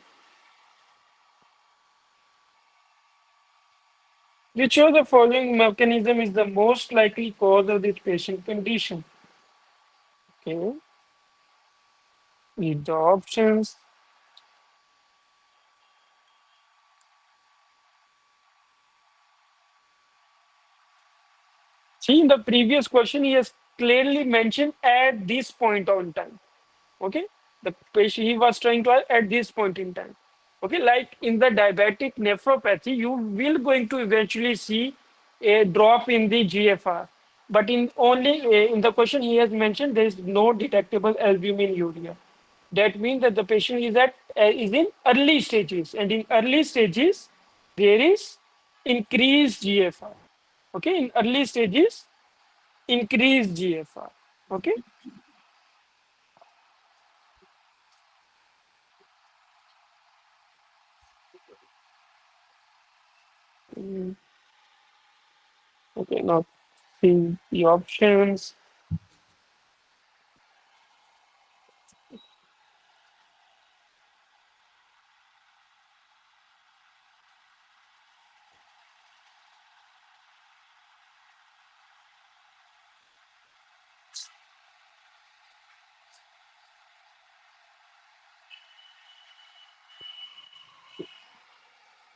Which of the following mechanism is the most likely cause of this patient condition? Okay, read the options. See, in the previous question, he has clearly mentioned at this point on time. Okay, the patient he was trying to at this point in time. Okay, like in the diabetic nephropathy, you will going to eventually see a drop in the GFR. But in only in the question he has mentioned, there is no detectable albuminuria. That means that the patient is in early stages, and in early stages there is increased GFR. Okay, in early stages, increased GFR. Okay. Mm, okay, now see the options.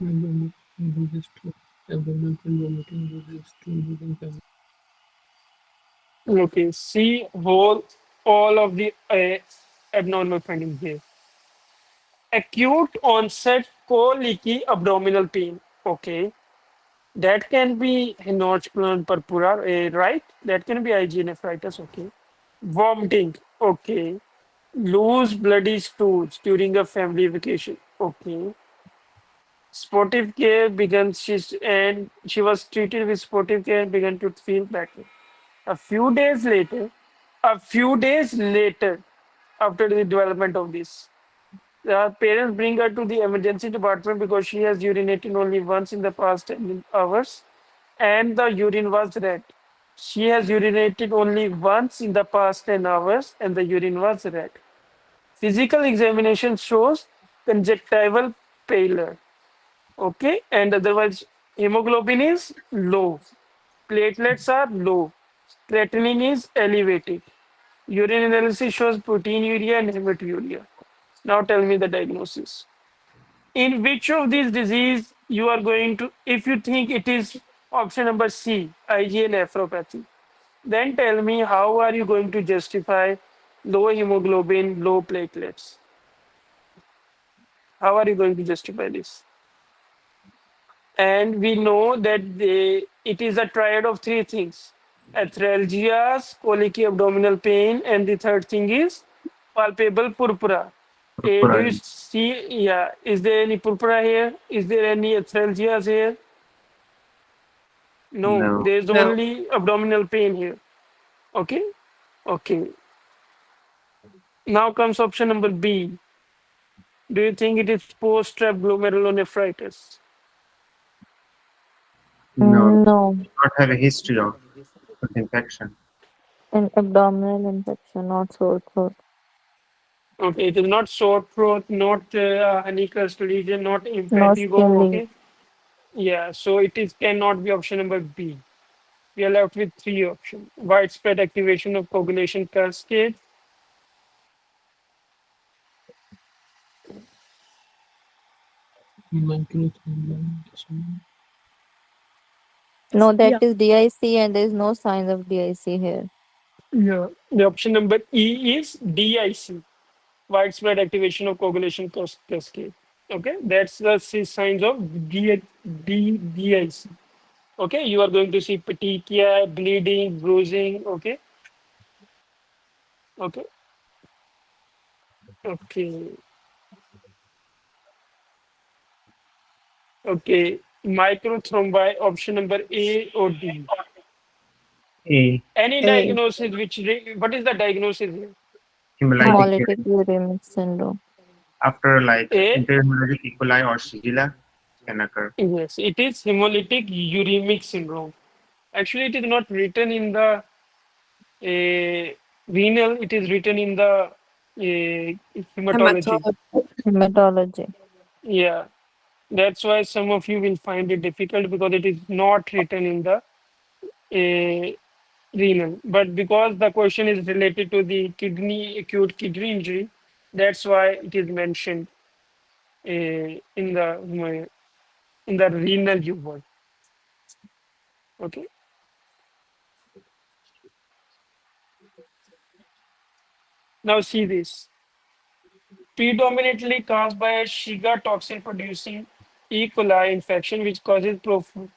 And then this to abdominal pain, vomiting, this to using tablet. Okay, see whole all of the abnormal findings here. Acute onset co-leaky abdominal pain. Okay, that can be Hodgkin purpura, right? That can be IgA nephritis. Okay, vomiting. Okay, loose bloody stools during a family vacation. Okay, sportive care began. She was treated with sportive care and began to feel better. A few days later, a few days later, after the development of this, the parents bring her to the emergency department because she has urinated only once in the past 10 hours and the urine was red. She has urinated only once in the past 10 hours and the urine was red. Physical examination shows conjunctival pallor. Okay, and otherwise, hemoglobin is low, platelets are low, creatinine is elevated. Urine analysis shows proteinuria and hematuria. Now tell me the diagnosis. In which of these disease you are going to, if you think it is option number C, IgA nephropathy, then tell me how are you going to justify low hemoglobin, low platelets? How are you going to justify this? And we know that it is a triad of three things: arthralgias, colicky abdominal pain, and the third thing is palpable purpura. Do you see? Yeah, is there any purpura here? Is there any arthralgias here? No, No. there's No. only abdominal pain here. Okay, okay. Now comes option number B. Do you think it is post-strep glomerulonephritis? No. No, Not have a history of infection. an abdominal infection, not sore throat. Okay, it is not sore throat, not honeycrust lesion, not No impetigo. skin leak. Okay, yeah, so it is cannot be option number B. We are left with three options: widespread activation of coagulation cascade, Microthrombin. No, that Yeah. is DIC and there is no signs of DIC here. Yeah. The option number E is DIC, widespread activation of coagulation cascade. Okay, that's the signs of DIC. Okay, you are going to see petechia, bleeding, bruising. Okay, okay, okay, okay. Microthrombi, option number A or D. A. Any A. diagnosis which, what is the diagnosis here? Hemolytic Hemolytic urine. uremic syndrome. After like A, interhemolytic E. coli or Shigella can occur. yes, it is hemolytic uremic syndrome. Actually, it is not written in the renal, it is written in the hematology. Hematology. Hematology. Yeah, that's why some of you will find it difficult because it is not written in the uh, renal. But because the question is related to the kidney, acute kidney injury, that's why it is mentioned in the renal word. Okay. Now see this. Predominantly caused by a Shiga toxin producing E. coli infection, which causes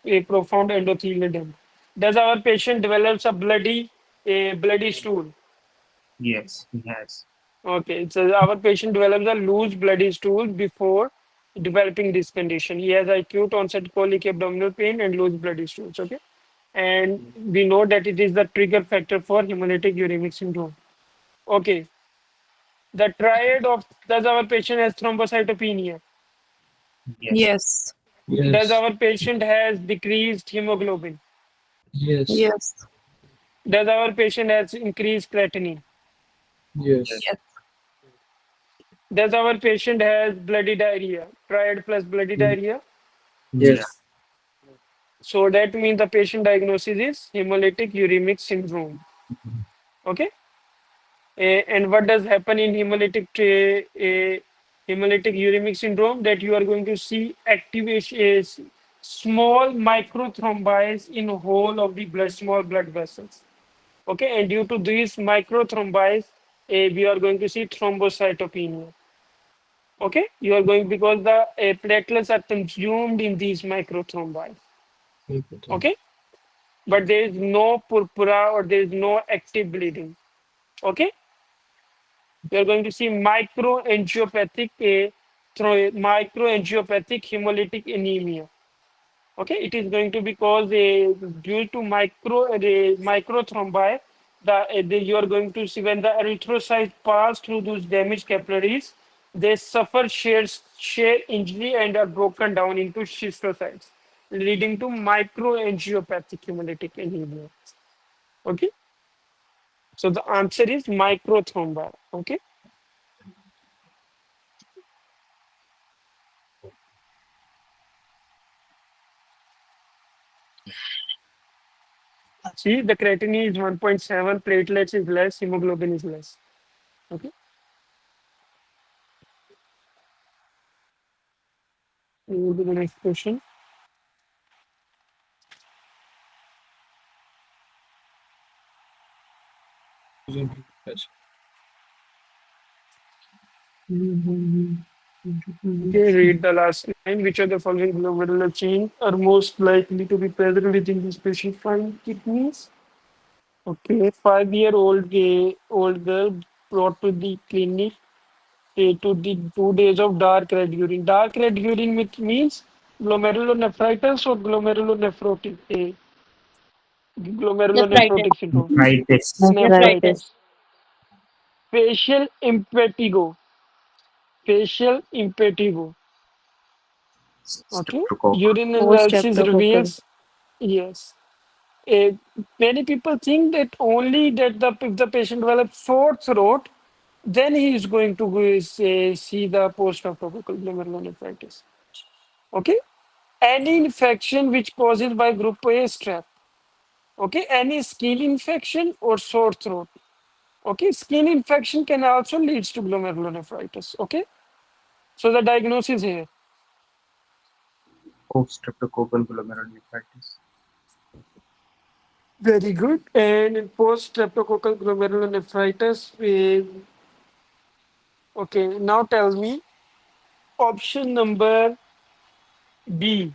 a profound endothelial damage. Does our patient develops a bloody stool? Yes, he has. Okay, so our patient develops a loose bloody stool before developing this condition. He has acute onset colic abdominal pain and loose bloody stools. Okay, and we know that it is the trigger factor for hemolytic uremic syndrome. Okay, the triad of, does our patient has thrombocytopenia? Yes. Yes. Does Yes. our patient has decreased hemoglobin? Yes. Yes. Does our patient has increased creatinine? Yes. Yes. Yes. Does our patient has bloody diarrhea? Triad plus bloody diarrhea. Yeah. Yes. So that means the patient diagnosis is hemolytic uremic syndrome. Okay. And what does happen in hemolytic uremic syndrome? That you are going to see activation is small microthrombi in whole of the blood, small blood vessels. Okay, and due to these microthrombi, we are going to see thrombocytopenia. Okay, you are going because the platelets are consumed in these microthrombi. Okay, but there is no purpura or there is no active bleeding. Okay, you are going to see microangiopathic hemolytic anemia. Okay, it is going to be caused due to microthrombi. You are going to see when the erythrocytes pass through those damaged capillaries, they suffer shear injury and are broken down into schistocytes, leading to microangiopathic hemolytic anemia. Okay, so the answer is microthrombi. Okay, see the creatinine is 1.7, platelets is less, hemoglobin is less. Okay, we will do the next question. Okay, read the last line. Which of the following glomerular chain are most likely to be present within this patient fine kidneys? Okay, 5-year-old old girl brought to the clinic to the 2 days of dark red urine. Dark red urine means glomerulonephritis or Nephritis. glomerulonephrotic syndrome. Nephritis. Nephritis. Nephritis. Facial impetigo. Facial impetigo. Okay. Streptococcus. Urine Post analysis streptococcal. reveals, yes. Uh, Many people think that only that if the patient develops sore throat, then he is going to go, see the post-streptococcal glomerulonephritis. Okay. Any infection which causes by group A strep. Okay. Any skin infection or sore throat. Okay. Skin infection can also leads to glomerulonephritis. Okay. So the diagnosis here. Post streptococcal glomerulonephritis. Very good. And in post-streptococcal glomerulonephritis, okay, now tell me option number B,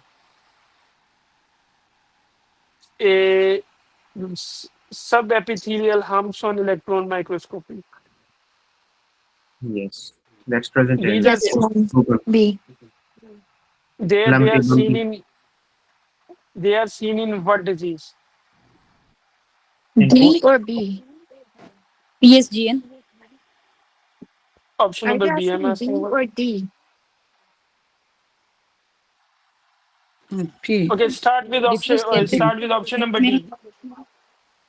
a subepithelial humps on electron microscopy. Yes, that's present These in are Yes, one. B. there they are seen lumpy in they are seen in what disease? D or B? PSGN. Option Are number you B, I'm asking B asking what? or D? P. Okay, Diffuse capillary. start with option number D.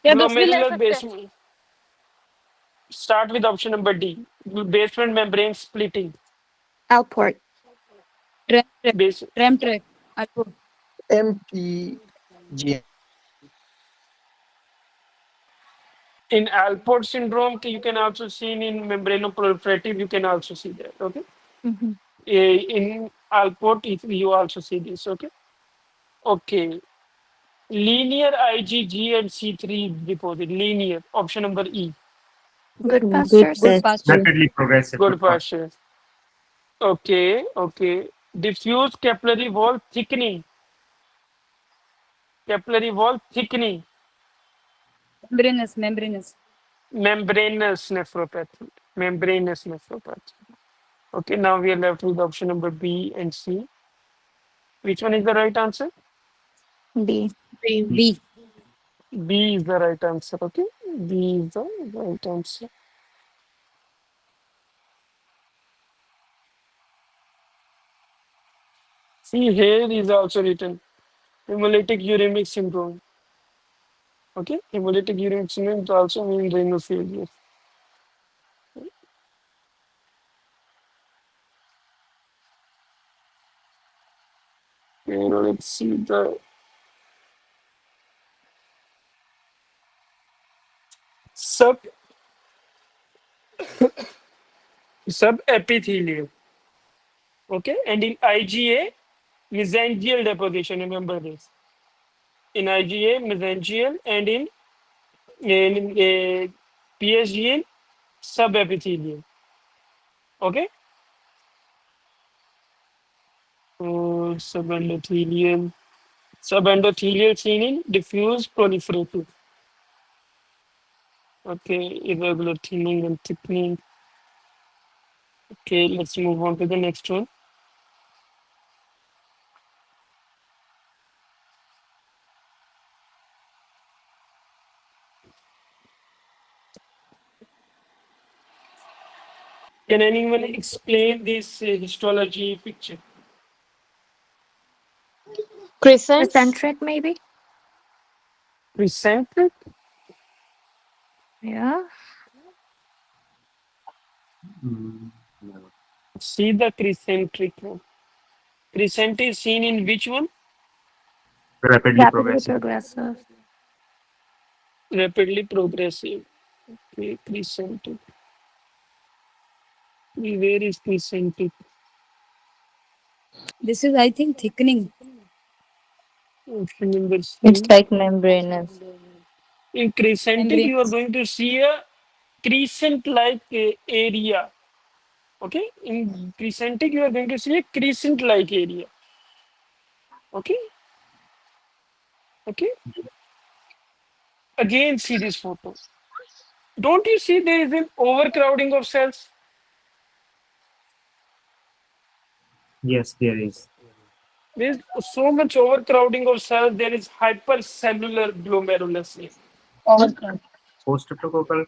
या 10 भी ले Glomerular सकते हैं basement. Start with option number D. Basement membrane splitting. Alport. Tram track Base tram track अल्फो MPGN. in Alport syndrome, you can also see in membranoproliferative, you can also see that. Okay. Mhm. In Alport, you also see this. Okay. Okay. Linear IgG and C3 deposit. Linear. Option number E. Good Good pastures. Good test. Pass rapidly progressive. Good posture. Okay. Okay. Diffuse capillary wall thickening. Capillary wall thickening. membranous Membranous nephropathy. Membranous nephropathy. Okay. Now we are left with option number B and C. Which one is the right answer? B. B. B. B is the right answer. Okay. B is the right answer. See, here is also written hemolytic uremic syndrome. Okay. Hemolytic uremic syndrome also means renal failure. Okay, now let's see the sub subepithelial. Okay. And in IgA, mesangial deposition. Remember this. In IgA, mesangial, and in PSGN, subepithelial. Okay. Subendothelial. Subendothelial seen in diffuse proliferative. Okay, irregular thinning and thickening. Okay, let's move on to the next one. Can anyone explain this histology picture? Crescents. Eccentric, maybe? Presented? Yeah. See the crescentric one. Crescent is seen in which one? Rapidly Rapidly progressive. progressive. Rapidly progressive. Okay, crescentic. Where is crescentic? This is, I think, thickening. Option number It's C. like membranous. In crescentic, you are Membranous. going to see a crescent-like area. Okay, in crescentic, you are going to see a crescent-like area. Okay, okay. Again, see this photo. Don't you see there is an overcrowding of cells? Yes, there is. There is so much overcrowding of cells. There is hypercellular glomerulus. Post-streptococcal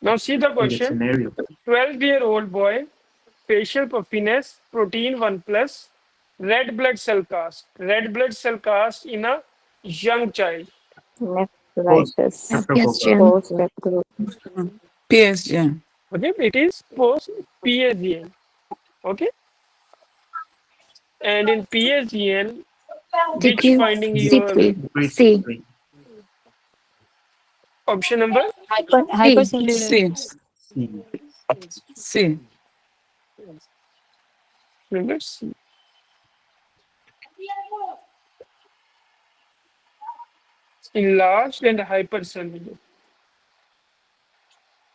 Now see the hypertrophic question. scenario. 12-year-old boy, facial puffiness, protein 1 plus, red blood cell cast. Red blood cell cast in a young child. Nephritis. Post-streptococcal. PSGN. Post recruit. PSG. Okay, it is post PSGN. Okay, and in PSGN, which Decrease finding you have? C3. Decrease C. C3. Option number C. C. Hypercellular. C. C. number C. Enlarged and hypercellular.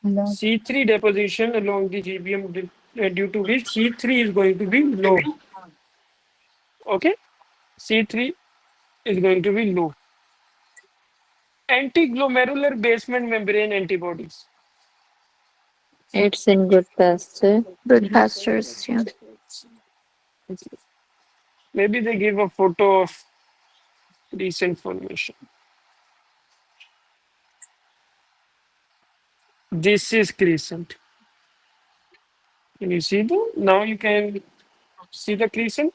C3 deposition along the GBM due to which C3 is going to be low. Okay, C3 is going to be low. Antiglomerular basement membrane antibodies. It's in good pasture. Good pastures. Yeah. Maybe they give a photo of recent formation. This is crescent. Can you see them? Now you can see the crescent.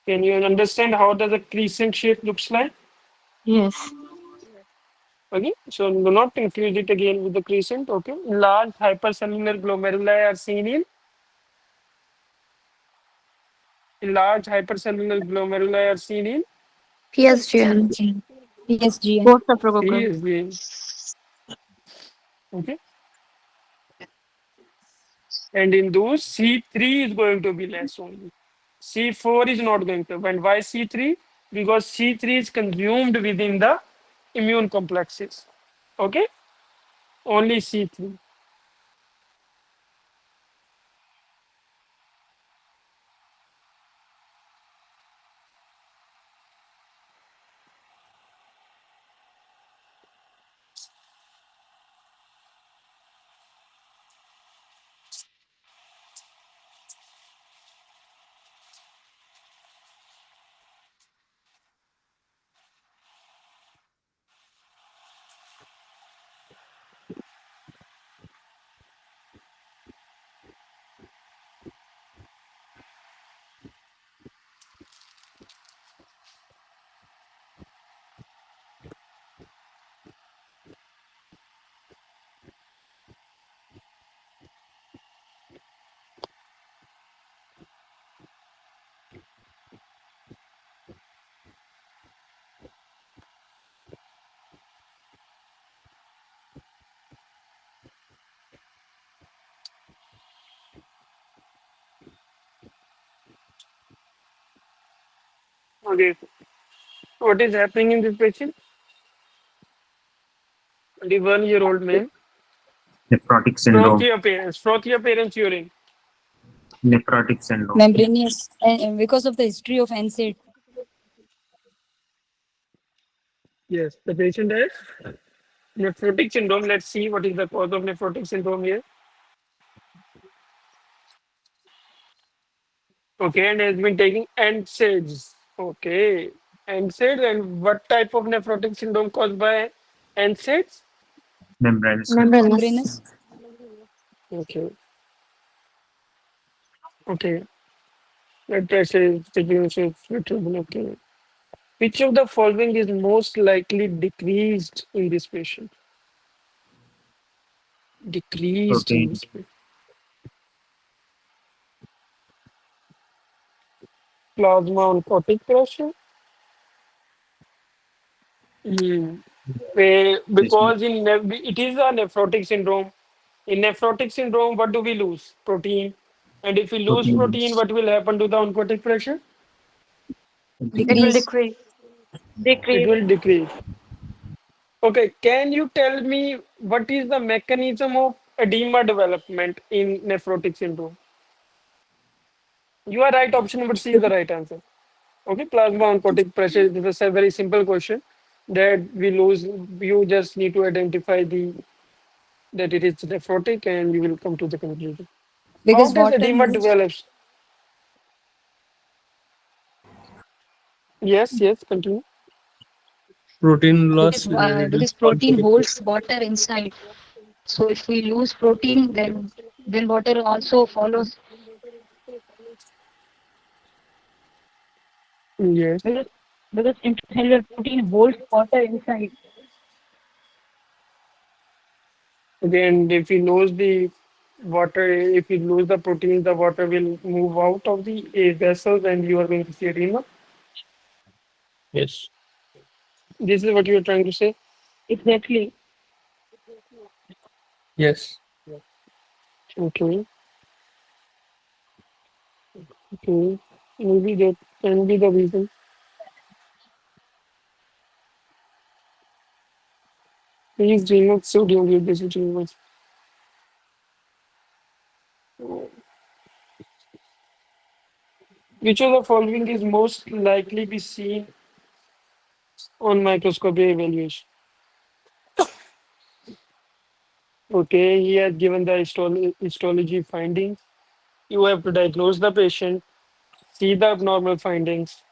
Can you understand how does a crescent shape looks like? Yes. Okay, so do not confuse it again with the crescent. Okay, large hypercellular glomeruli are seen in large hypercellular glomeruli are seen in PSGN. PSGN. Both are probable. PSV. Okay, and in those C3 is going to be less only. C4 is not going to. And why C3? Because C3 is consumed within the immune complexes. Okay, only C3. Okay, what is happening in this patient? 21-year-old man. Nephrotic syndrome. Frothy appearance urine. Nephrotic syndrome. Membranous, and because of the history of NSAID. Yes, the patient has nephrotic syndrome. Let's see what is the cause of nephrotic syndrome here. Okay, and has been taking NSAIDs. Okay, NSAIDs, and what type of nephrotic syndrome caused by NSAIDs? Membranous. Membranous. Okay, okay. Blood pressure is taking okay. Which of the following is most likely decreased in this patient? Decreased in Protein. this patient. Plasma oncotic pressure. Hmm. Because it is a nephrotic syndrome. In nephrotic syndrome, what do we lose? Protein. And if we lose protein, Proteins. what will happen to the oncotic pressure? It will Decrease. decrease. It Decrease. will decrease. Okay, can you tell me what is the mechanism of edema development in nephrotic syndrome? You are right. Option number C is the right answer. Okay, plasma oncotic pressure. This is a very simple question that we lose. You just need to identify that it is nephrotic, and you will come to the conclusion. How Because does water edema moves. develops? Yes, yes, continue. Protein loss Because reduce protein oncotic holds pressure. water inside. So if we lose protein, then water also follows. Yes. Because intracellular protein holds water inside. Again, if you lose the water, if you lose the protein, the water will move out of the vessels and you are going to see edema. Yes. This is what you are trying to say. Exactly. Yes. Okay. Okay. Maybe that can be the reason. Please remove sodium lubricity. Which of the following is most likely be seen on microscopy evaluation? Okay, he has given the histology findings. You have to diagnose the patient, see the abnormal findings.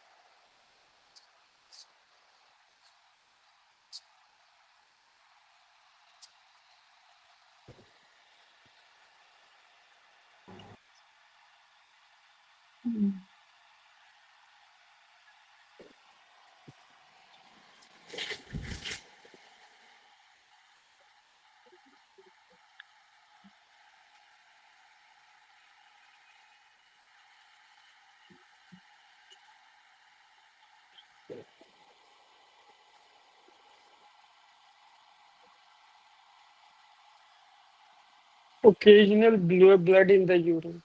Occasional blood in the urine.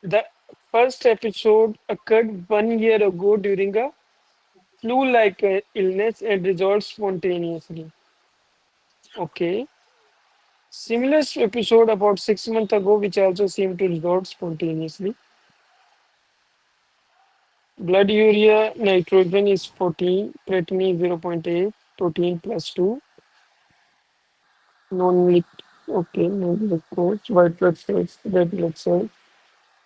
The first episode occurred 1 year ago during a flu-like illness and resolved spontaneously. Okay. Similar episode about 6 months ago, which also seemed to resolve spontaneously. Blood urea nitrogen is 14, creatinine 0.8, protein plus 2, non okay, no glucose, white blood cells, red blood cells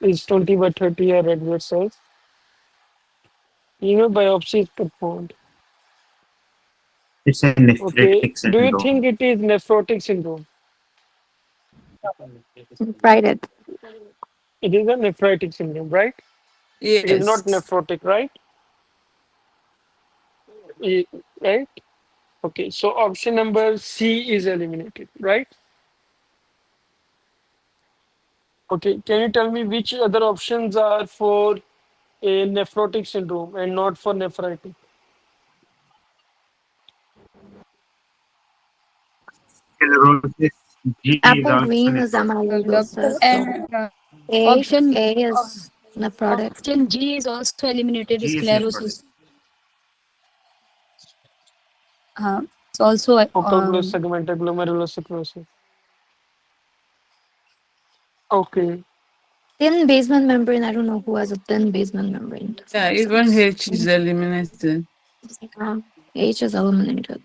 is 20/30 are red blood cells. Biopsy is performed. It's a nephritic Okay, do you syndrome. think it is nephrotic syndrome? Tried it. It is a nephritic syndrome, right? It is not Yes. nephrotic, right? E- Right? Okay, so option number C is eliminated, right? Okay, can you tell me which other options are for a nephrotic syndrome and not for nephritic? Sclerosis. G is Apple also green is nephrotic. Doctor, amyloidosis. So and A option A is nephrotic. option G is also eliminated. G is nephrotic. Sclerosis. It's also Focal segmental glomerulosclerosis. Okay, Thin basement membrane. I don't know who has a thin basement membrane. Doesn't Yeah, make even sense. H is eliminated. H is eliminated.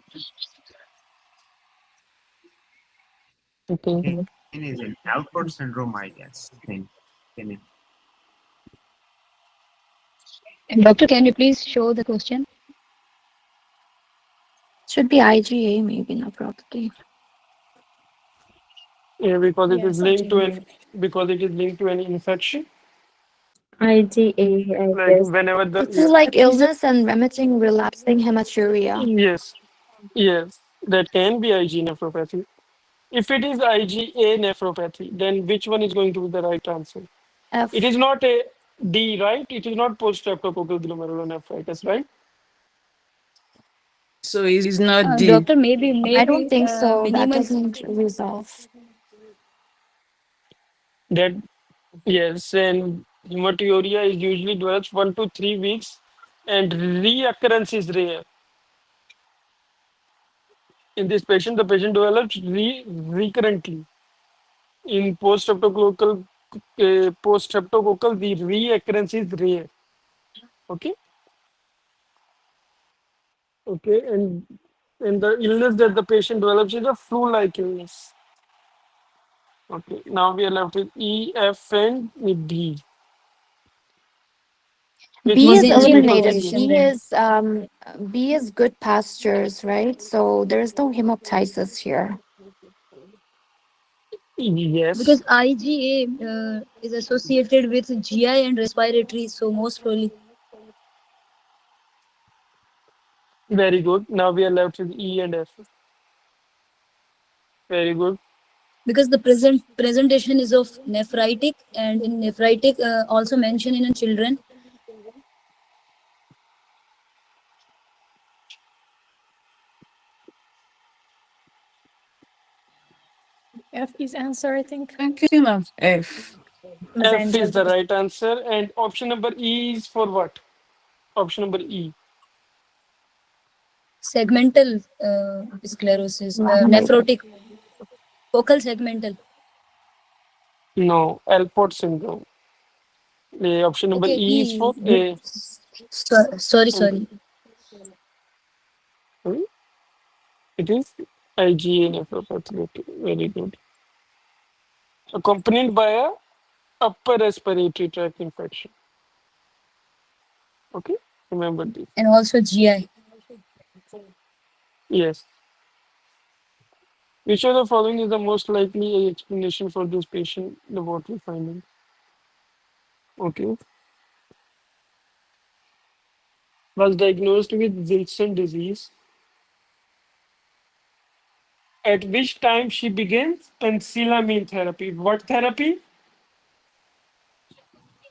okay. N is an Alport syndrome, I guess. N. And doctor, can you please show the question? Should be IgA, maybe nephropathy. Yeah, because it is Yes, linked to IgA. an because it is linked to an infection. IgA, I Like guess. whenever the This is like illness and remitting relapsing hematuria. yes, yes, that can be IgA nephropathy. If it is IgA nephropathy, then which one is going to be the right answer? It F. is not a D, right? It is not post-streptococcal glomerulonephritis, right? So it's not D. Doctor, maybe I don't maybe think so. That minimal. doesn't resolve. That yes, and hematuria is usually develops 1 to 3 weeks, and reoccurrence is rare. In this patient, the patient develops recurrently. In post-streptococcal, the reoccurrence is rare. Okay, okay, and the illness that the patient develops is a flu-like illness. Okay, now we are left with E, F, and with D. Which B one is do you CG prefer, eliminated. Vasudha? elimination then. B is good pastures, right? So there's no hemoptysis here. Yes, Because IgA is associated with GI and respiratory, so most probably very good. Now we are left with E and F. Very good. because the presentation is of nephritic, and in nephritic also mentioned in children. F is answer, I think. Thinking of F. F is the Mesangial. right answer, and option number E is for what? Option number E. segmental sclerosis, nephrotic, focal segmental. No, Alport syndrome. The option number Okay, E is for A. sorry. And it is IgA nephropathy. Okay, very good. Accompanied by a upper respiratory tract infection. Okay, remember this. And also GI. Yes. Which of the following is the most likely explanation for this patient laboratory finding? Okay. Was diagnosed with Wilson disease. At which time she begins penicillamine therapy. What therapy?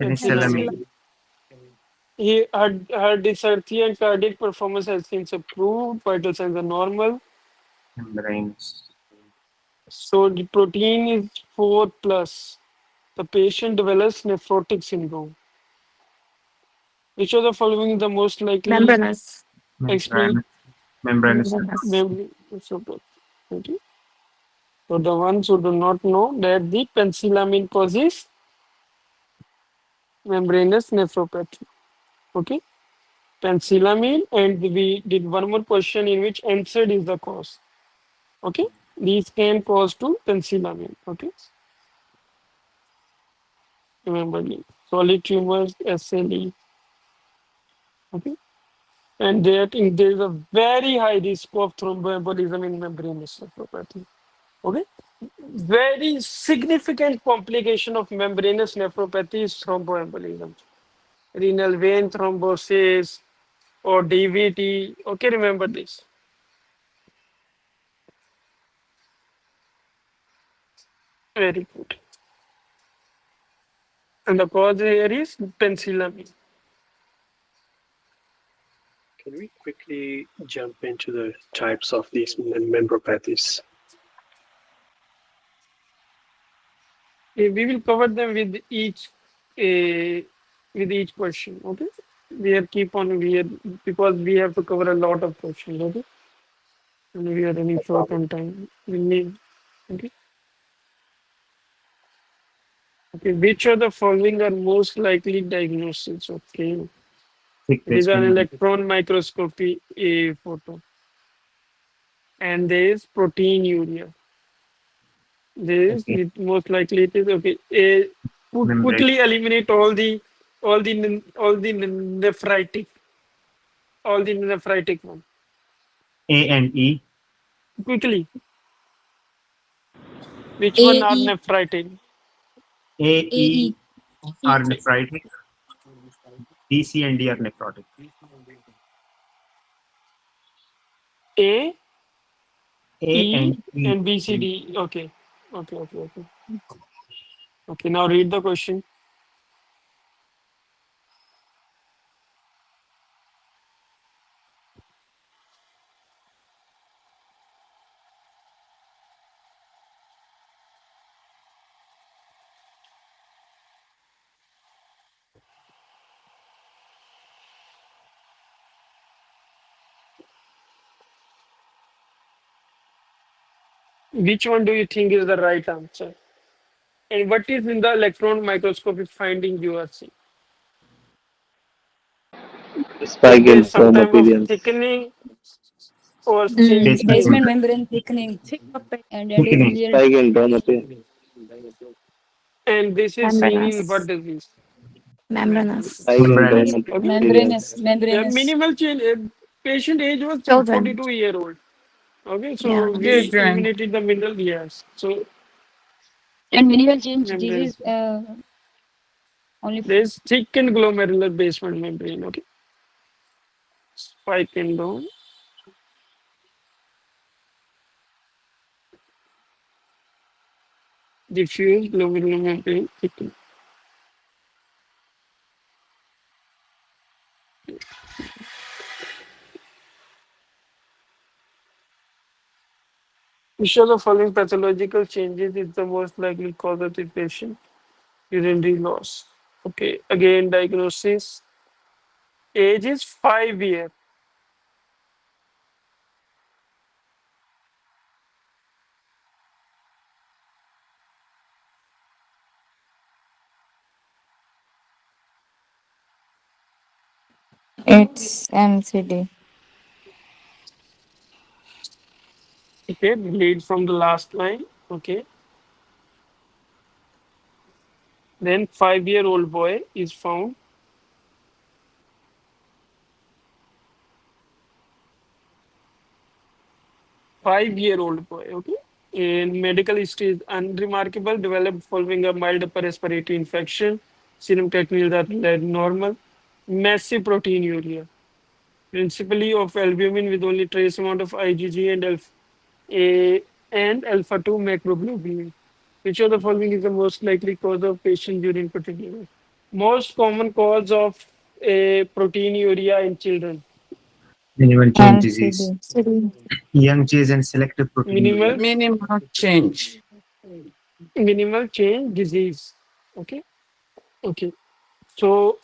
Penicillamine. Penicillamine. Her dysarthria and cardiac performance has since improved. Vital signs are normal. Membranes. So the protein is 4 plus. The patient develops nephrotic syndrome. Which of the following is the most likely Membranous. explanation? Membranous. Membranous. Okay. So the ones who do not know that the penicillamine causes membranous nephropathy. Okay. Penicillamine, and we did one more question in which NSAID is the cause. Okay. These can cause to penicillamine. Okay. Remember me. Solid tumors, SLE. Okay. And there is a very high risk of thromboembolism in membranous nephropathy. Okay. Very significant complication of membranous nephropathy is thromboembolism. Renal vein thrombosis or DVT. Okay, remember this. Very good. And the cause here is penicillamine. Can we quickly jump into the types of these membropathies? We will cover them with each question. Okay, we have keep on we are, because we have to cover a lot of questions. Okay, and we are running short on time. We need. Okay. Okay, which of the following are most likely diagnosis? Okay, Thick it is an basement. electron microscopy a photo, and there is protein urea. This Okay. most likely it is okay. Membrane. Quickly eliminate nephritic, all the nephritic one. A and E. Quickly, which one are AE, nephritic? A, E AE, are nephritic. D, C, and D are nephrotic. A, A E, and E. and B, C, D. Okay, okay. Okay, now read the question. Which one do you think is the right answer? And what is in the electron microscopic finding you are seeing? Is Spike there in some chrome type of appearance. thickening or change Basement basement in, membrane. membrane thickening and Thickening. endothelial Spike in dome appearance. and this is seen in what Membranous. disease? Membranous. Spike in Membranous. dome Okay. appearance. Yeah, membranous. minimal change. Patient age was Children. 42-year-old. Okay, Yeah. so we Children. eliminated the middle, yes. So And minimal change. This membrane. is only There's thick and glomerular basement membrane. Okay, spike and down. Diffuse glomerular membrane thickening. Which of the following pathological changes is the most likely cause of the patient urinary loss? Okay, again diagnosis. Age is 5 years. It's MCD. Okay, lead from the last line. Okay. Then 5-year-old boy is found. 5-year-old boy. Okay. In medical history is unremarkable, developed following a mild upper respiratory infection. Serum creatinine are normal. Massive proteinuria, principally of albumin with only trace amount of IgG and alpha 2 macroglobulin. Which of the following is the most likely cause of patient urine proteinuria? Most common cause of proteinuria in children. Minimal change disease. MCD. Young chase and selective proteinuria. Minimal Minimal change. minimal change disease. Okay. Okay. So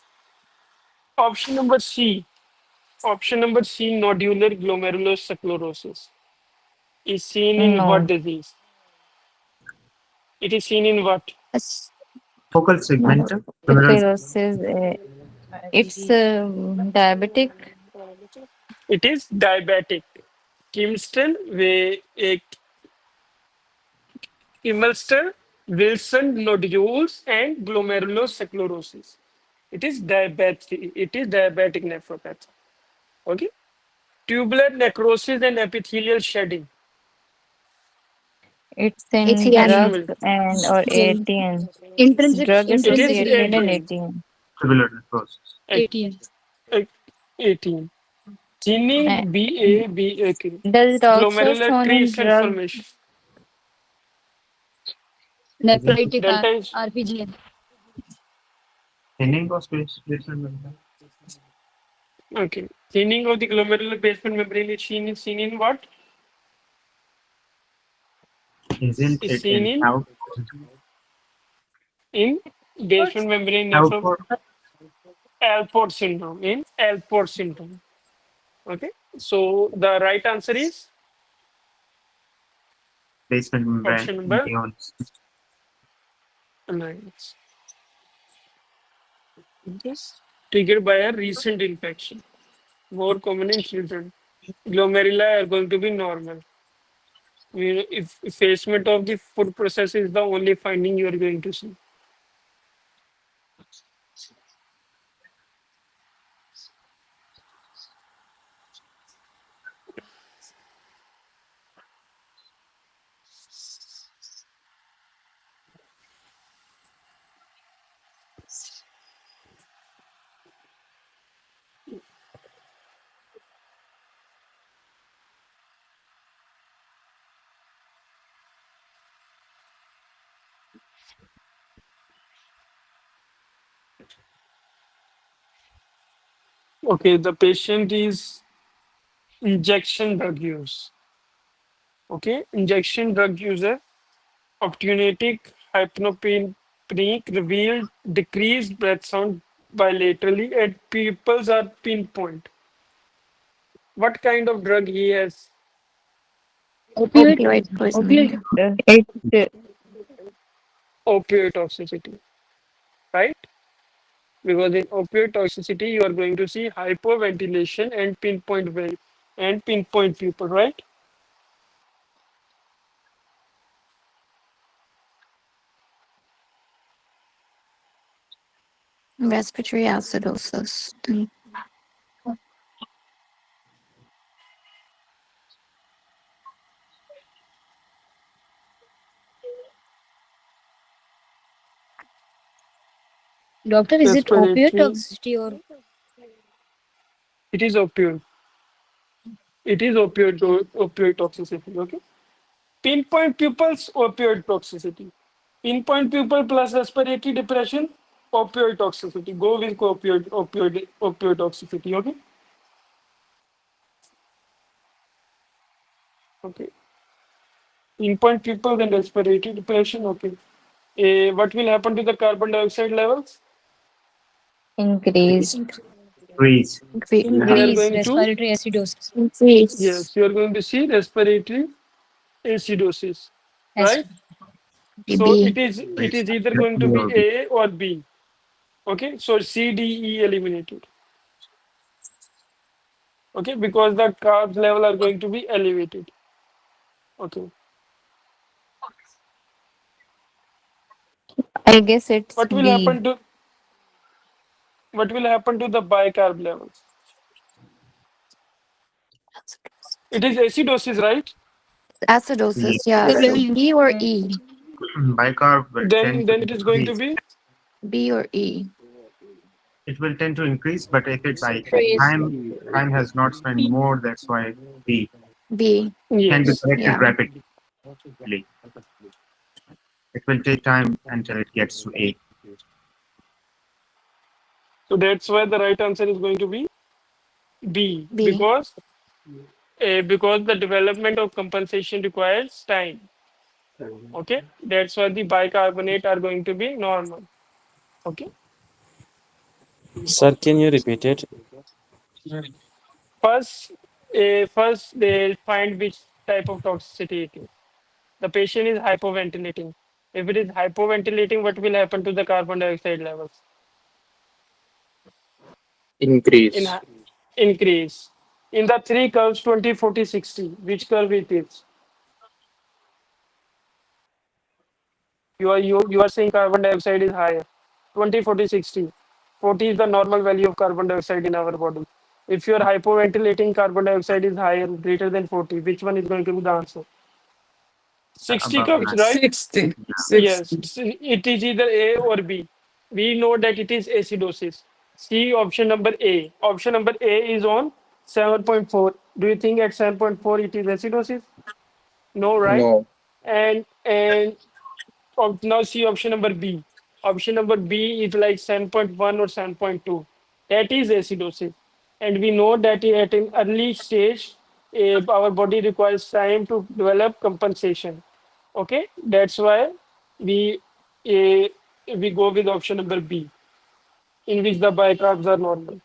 option number C. Option number C, nodular glomerulosclerosis, is seen in what No. disease? It is seen in what? Yes. Focal segment. Glomerular Sclerosis. It's diabetic. It is diabetic. Kingston, Kimmelston, Wilson nodules, and glomerulosclerosis. It is diabetic. It is diabetic nephropathy. Okay. Tubular necrosis and epithelial shedding. It's in ATN. drug Optional. and or ATN. ATN. Drug It is Intrinsic associated and ATN. ATN. tubular necrosis. ATM. 18. Thinning, Uh, BABAK. does it also Glomerular shown in crease and drug? formation. Nephritic Delta is RPGN. Thinning of basement okay. Thinning of the glomerular basement membrane is seen in what? isn't Is it seen in in basement membrane output Alport syndrome. In Alport syndrome. Okay. So the right answer is basement membrane option number neons? 9. Okay. Triggered by a recent infection. More common in children. Glomeruli are going to be normal. If effacement of the food process is the only finding you are going to see. Okay, the patient is injection drug use. Okay, injection drug user, obtunitic hypnopenic revealed decreased breath sound bilaterally and pupils are pinpoint. What kind of drug he has? Opioid. Opioid Opioid. poisoning. It Opioid toxicity, right? Because in opioid toxicity, you are going to see hypoventilation and pinpoint wave and pinpoint pupil, right? Respiratory acidosis. Doctor, is it opioid Respiratory. toxicity or It is opioid. It is opioid toxicity. Okay. Pinpoint pupils, opioid toxicity. Pinpoint pupil plus respiratory depression, opioid toxicity. Go with opioid toxicity. Okay. Okay. Pinpoint pupils and respiratory depression. Okay. What will happen to the carbon dioxide levels? increased. Freeze. You are increase going to, respiratory acidosis? Increase. yes, you are going to see respiratory acidosis, As right? So BB. it is either going to be A or B. Okay, so C, D, E eliminated. Okay, because the carbs level are going to be elevated. Okay, I guess it's what will B. happen to the bicarb levels? It is acidosis, right? Ye- Acidosis, yeah. The So level B or E? Bicarb will tend to Then it is going to increase. be B or E? It will tend to increase, but if it by phrase. time has not spent more, that's why B B. can be yes. corrected Yeah. rapidly. It will take time until it gets to A. So that's why the right answer is going to be B, B. because the development of compensation requires time. Okay, that's why the bicarbonate are going to be normal. Okay, Sir, can you repeat it? first they find which type of toxicity it is. The patient is hypoventilating. If it is hypoventilating, what will happen to the carbon dioxide levels? In Increase. hi- Increase. In the three curves, 20, 40, 60, which curve it is? You are saying carbon dioxide is higher. 20, 40, 60. 40 is the normal value of carbon dioxide in our body. If you are hypoventilating, carbon dioxide is higher, greater than 40. Which one is going to be the answer? 60 Above curves, that. right? 60. Yes, 60. it is either A or B. We know that it is acidosis. See option number A. Option number A is on 7.4. Do you think at 7.4 it is acidosis? No, right? No. And now see option number B. Option number B is like 7.1 or 7.2. That is acidosis. And we know that at an early stage, our body requires time to develop compensation. Okay, that's why we uh, we go with option number B, in which the bicarbs are normal.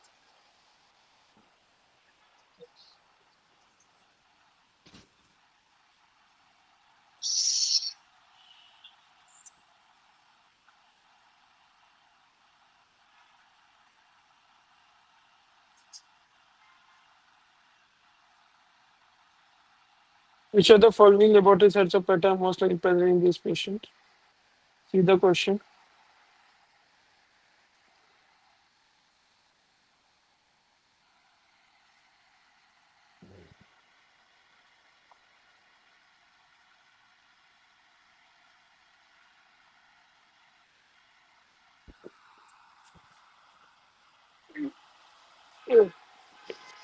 Which of the following laboratory sets of pattern most likely present in this patient? See the question.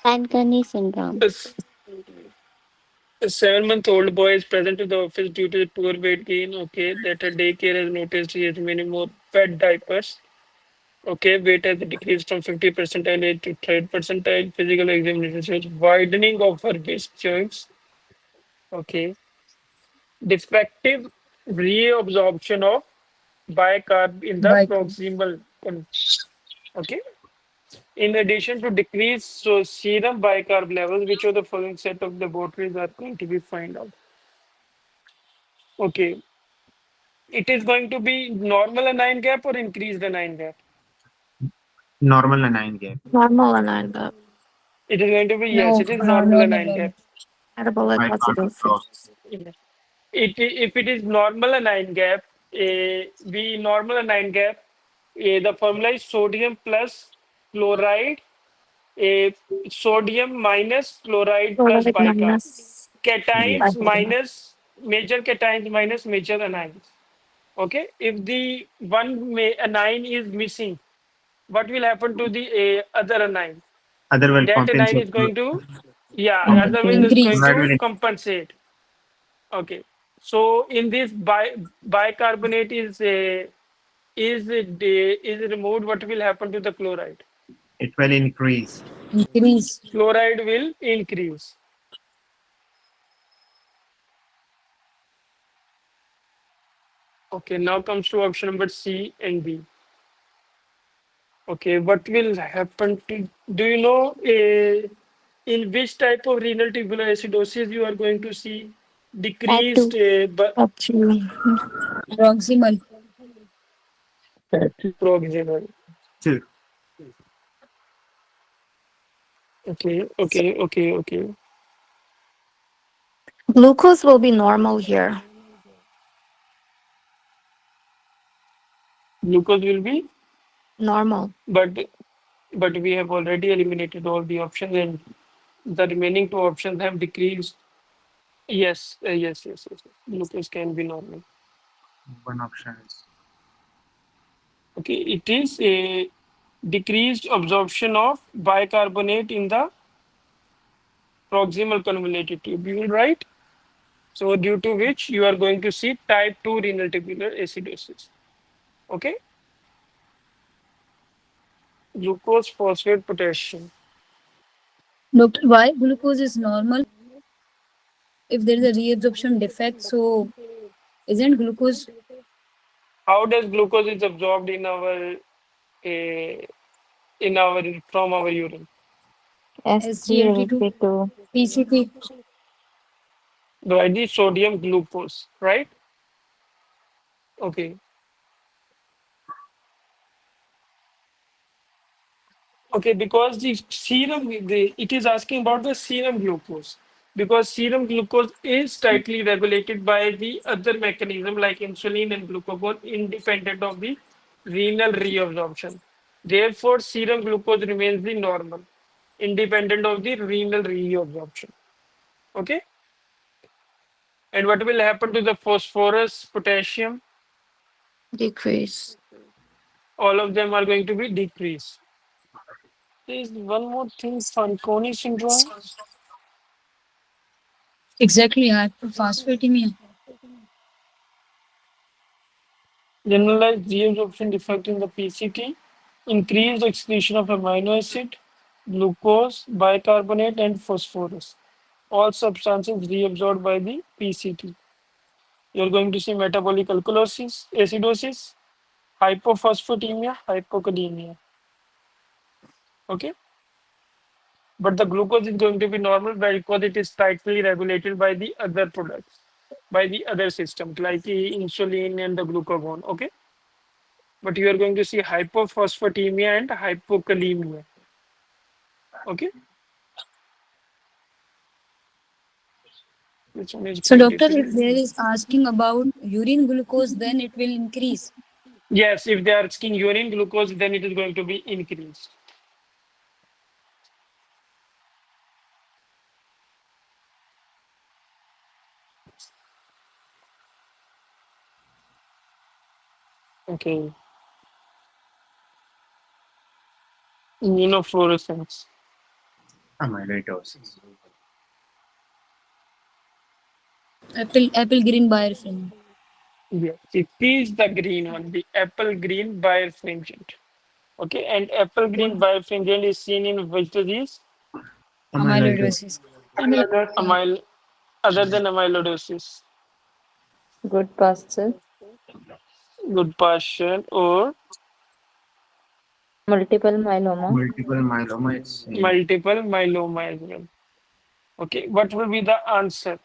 Fanconi syndrome. A 7-month-old boy is present to the office due to poor weight gain. Okay, that a daycare has noticed he has many more wet diapers. Okay, weight has decreased from 50 percentile to 3rd percentile. Physical examination shows widening of her waist joints. Okay, defective reabsorption of bicarb in the Bike. proximal. Okay, in addition to decrease so serum bicarb levels, which of the following set of laboratories are going to be find out? Okay, it is going to be normal anion gap or increased anion gap? Normal anion gap. Normal and It is going to be, yes, No, it is no, normal normal, anion normal. gap. metabolic Bicarb acidosis. drops. Yeah. If it is normal anion gap, we normal anion gap, the formula is sodium plus chloride, a sodium minus chloride plus Chloride bicarb. minus Yes. Cations bicarb. minus major cations minus major anions. Okay, if the one anion is missing, what will happen to the other anion? Other will That anion compensate. is going to, yeah, And other is going Increase. Chloride to will compensate. Okay, so in this bicarbonate is removed, what will happen to the chloride? it will increase. Increase. Chloride will increase. Okay, now comes to option number C and D. Okay, what will happen to, do you know in which type of renal tubular acidosis you are going to see type decreased 2. Actually, Proximal. proximal? Two. Okay, okay, okay, okay. Glucose will be normal here. Glucose will be, Normal. but we have already eliminated all the options, and the remaining two options have decreased. Yes, yes. Glucose can be normal. One option is Okay, it is a decreased absorption of bicarbonate in the proximal convoluted tubule, right? So due to which you are going to see type 2 renal tubular acidosis. Okay, glucose, phosphate, potassium. Doctor, why glucose is normal if there is a reabsorption defect? So isn't glucose How does glucose is absorbed in our in our from our urine? SGLT2, SGLT2. PCP? By the sodium glucose, right? Okay. Okay, because the serum, it is asking about the serum glucose, because serum glucose is tightly regulated by the other mechanism like insulin and glucagon, independent of the renal reabsorption. Therefore, serum glucose remains the normal, independent of the renal reabsorption. Okay, and what will happen to the phosphorus, potassium? Decrease. All of them are going to be decreased. There is one more thing, Fanconi syndrome. Exactly, hyperphosphatemia. Generalized reabsorption defect in the PCT, increased excretion of amino acid, glucose, bicarbonate, and phosphorus. All substances reabsorbed by the PCT. You're going to see metabolic alkalosis, acidosis, hypophosphatemia, hypokalemia. Okay, but the glucose is going to be normal because it is tightly regulated by the other products, by the other systems like the insulin and the glucagon. Okay, but you are going to see hypophosphatemia and hypokalemia. Okay, which one is So quite doctor, if difficult. there is asking about urine glucose, then it will increase. Yes, if they are asking urine glucose, then it is going to be increased. Okay, immunofluorescence. amyloidosis. Apple green birefringent. Yes, it is the green one, the apple green birefringent. Okay, and apple green birefringent is seen in which disease? Amyloidosis. Amyloidosis. Amyl, other than amyloidosis, Good posture. good passion or Multiple myeloma. Multiple myeloma is same. multiple myeloma as well. Okay, what will be the answer?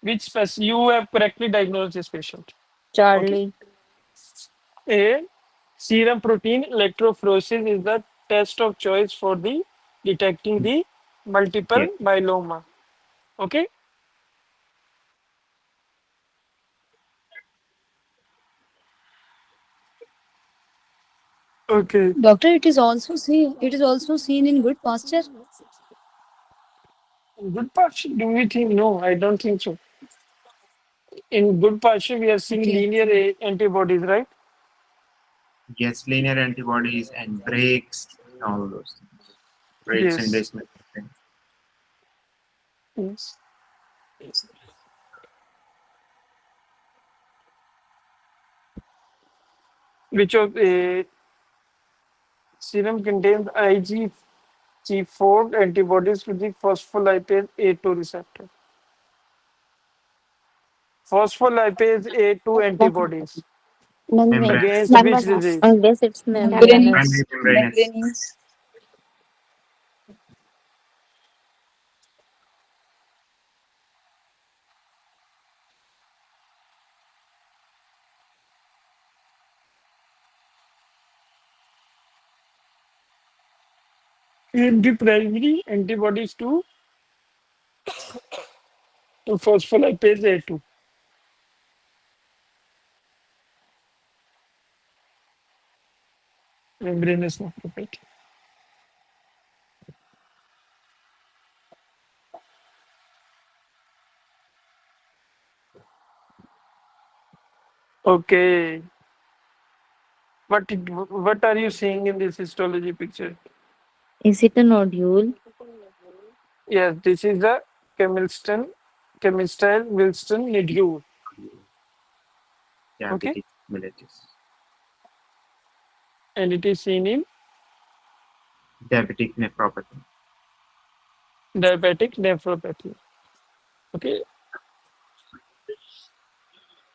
Which you have correctly diagnosed this patient. Okay. Charlie. A serum protein electrophoresis is the test of choice for the detecting the multiple Yes. myeloma. Okay. Okay. Doctor, it is also seen in good posture. Good posture. Do we think? No, I don't think so. In good posture, we are seeing Okay. linear antibodies, right? Yes, linear antibodies and breaks, all those things. Breaks and Yes. dismissal. Yes. Which of serum contains IgG4 antibodies to the phospholipase A2 receptor? Phospholipase A2 antibodies against Membranous. which Membranous. disease? I guess it's Membranous. membranous. Membranous. The primary antibodies to phospholipase A2. Membranous nephropathy. Okay. What are you seeing in this histology picture? Is it a nodule? Yes, this is the Chemistyle Wilson nodule. Okay, Diabetes mellitus. and it is seen in Diabetic nephropathy. diabetic nephropathy. Okay,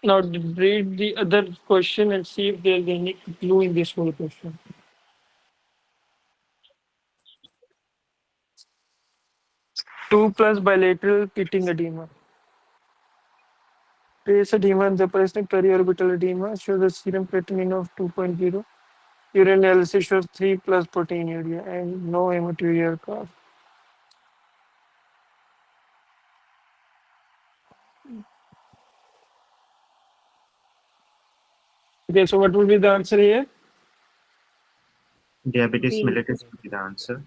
now read the other question and see if there's any clue in this whole question. 2 plus bilateral pitting edema. Trace edema in the present periorbital edema shows a serum creatinine of 2.0. Urine analysis shows 3 plus proteinuria and no hematuria caused. Okay, so what will be the answer here? Diabetes B. mellitus would be the answer.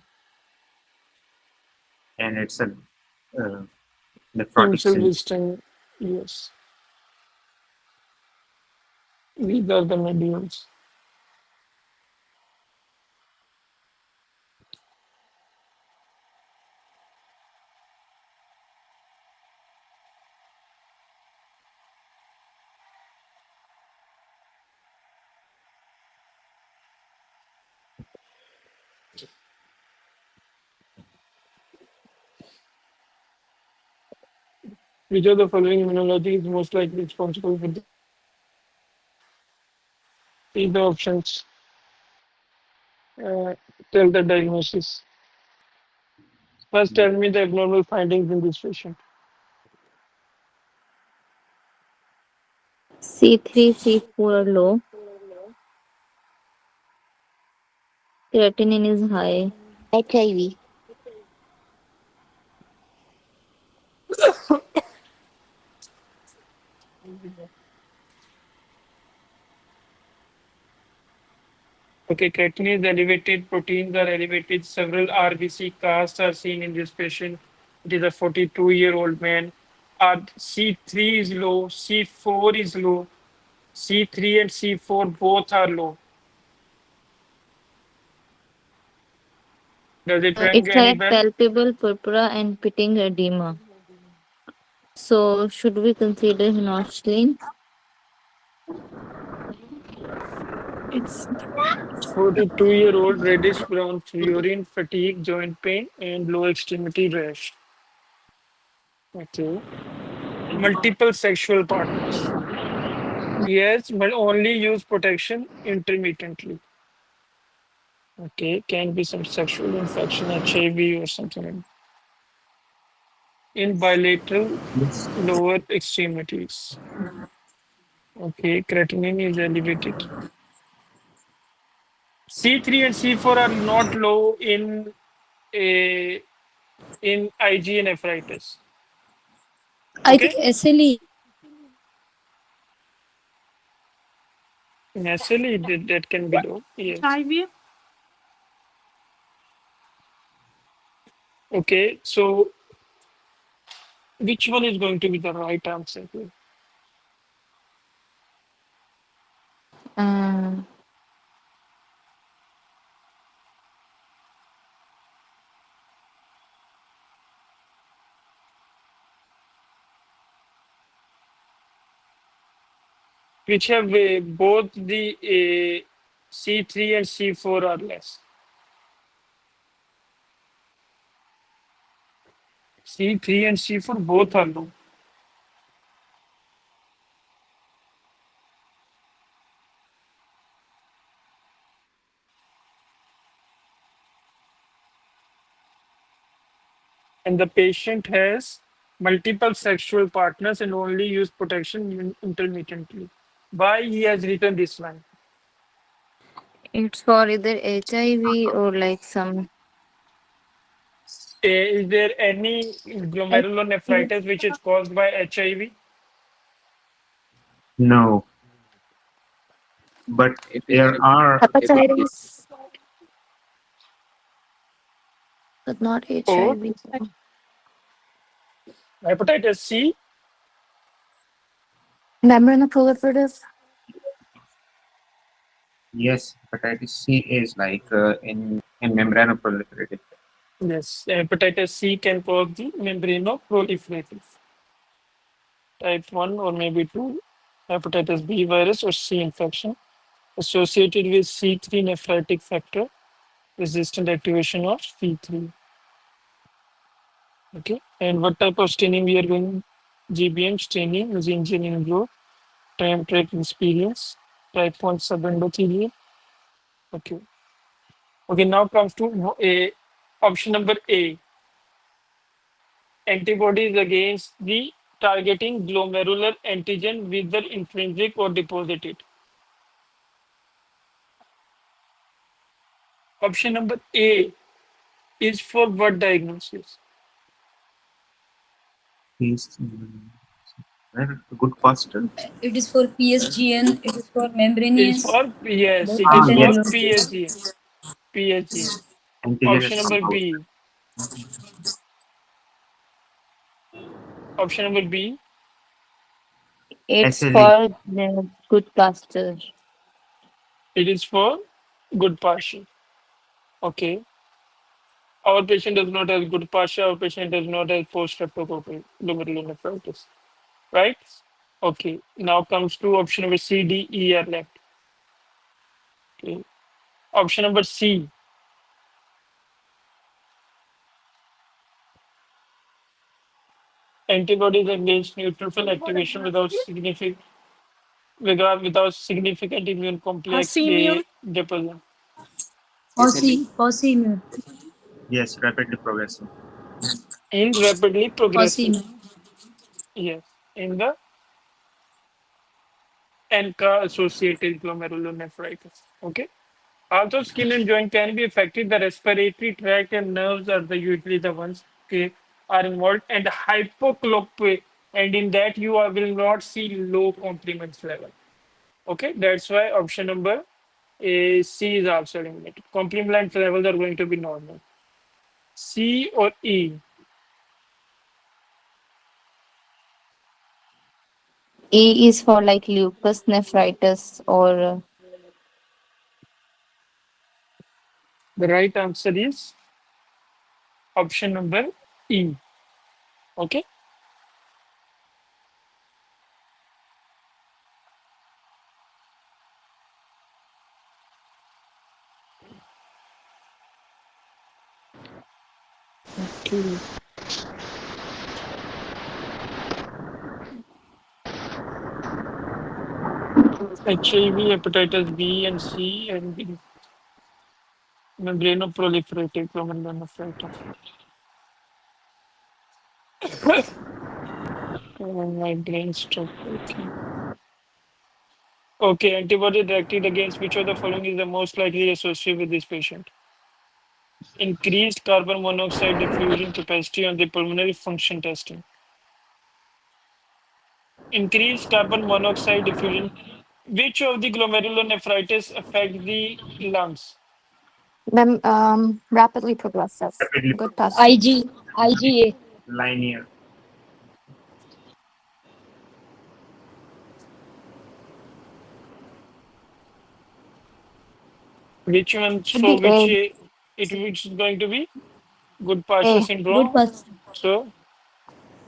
And it's a nephrotic syndrome. Insulin, yes. These are the nodules. Which of the following immunology is most likely responsible for the These the options? Uh, tell the diagnosis. First, tell me the abnormal findings in this patient. C3, C4 are low. Creatinine is high. HIV. Okay, creatinine is elevated, proteins are elevated, several RBC casts are seen in this patient. It is a 42-year-old man. C3 is low, C4 is low, C3 and C4 both are low. Does it ring It's any like bell? palpable purpura and pitting edema. So, should we consider inositol? It's 42-year-old reddish brown urine, fatigue, joint pain, and low extremity rash. Okay. Multiple sexual partners. Yes, but only use protection intermittently. Okay, can be some sexual infection, HIV or something like that. In bilateral Yes. lower extremities. Okay, creatinine is elevated. C3 and C4 are not low a in IgA nephritis. I think Okay, SLE. naturally that can be low. Yes. Okay, so which one is going to be the right answer here? Um, Which have both the C3 and C4 are less. C3 and C4 both are low. And the patient has multiple sexual partners and only use protection intermittently. Why he has written this line? it's for either HIV or like some Is there any glomerulonephritis which is caused by HIV? No, but It is there are Hepatitis, but not Or HIV. hepatitis C? Membranoproliferative. yes, hepatitis C is like in membranoproliferative. Yes, hepatitis C can cause the membranoproliferative type 1 or maybe 2 hepatitis B virus or C infection associated with C3 nephritic factor resistant activation of C3. Okay, and what type of staining we are going? GBM staining, Zingian ingrowth, time track experience, type 1 subendothelial. Okay. Okay, now comes to option number A, antibodies against the targeting glomerular antigen, whether intrinsic or deposited. Option number A is for what diagnosis? He's very good pastor. It is for PSGN. It is for Is membranous. for yes, Both it are is Ah, for yes, terminologies. PSG. PSG. antigen Option is number compound. B. Option number B. It's SLE. for the good pasture. It is for good partial. Okay. Our patient does not have good partial. Our patient does not have post-streptococcal glomerulonephritis. Right? Okay. Now comes to option number C, D, E are left. Okay. Option number C. Antibodies against neutrophil activation without significant immune complex Asimune. deposition. SLE. Possible. Yes, rapidly progressing. In rapidly progressive. Possible. Yes. In the ANCA associated glomerulonephritis. Okay. Also, skin and joint can be affected. The respiratory tract and nerves are usually the ones, okay, are involved, and hypoclopia. And in that, will not see low complements level. Okay, that's why option number C is also eliminated. Complement levels are going to be normal. C or E. E is for like lupus nephritis or The right answer is option number E. Okay. Okay. HIV, hepatitis B and C, and the membranoproliferative glomerulonephritis. Oh, my brain stuck. Okay. Okay, antibody directed against which of the following is the most likely associated with this patient? Increased carbon monoxide diffusion capacity on the pulmonary function testing. Increased carbon monoxide diffusion. Which of the glomerulonephritis affect the lungs? Rapidly progressive. Rapidly Good pasture. IgA. linear. Which one? Should So be which A. which is going to be good partial A. Good syndrome? pass. So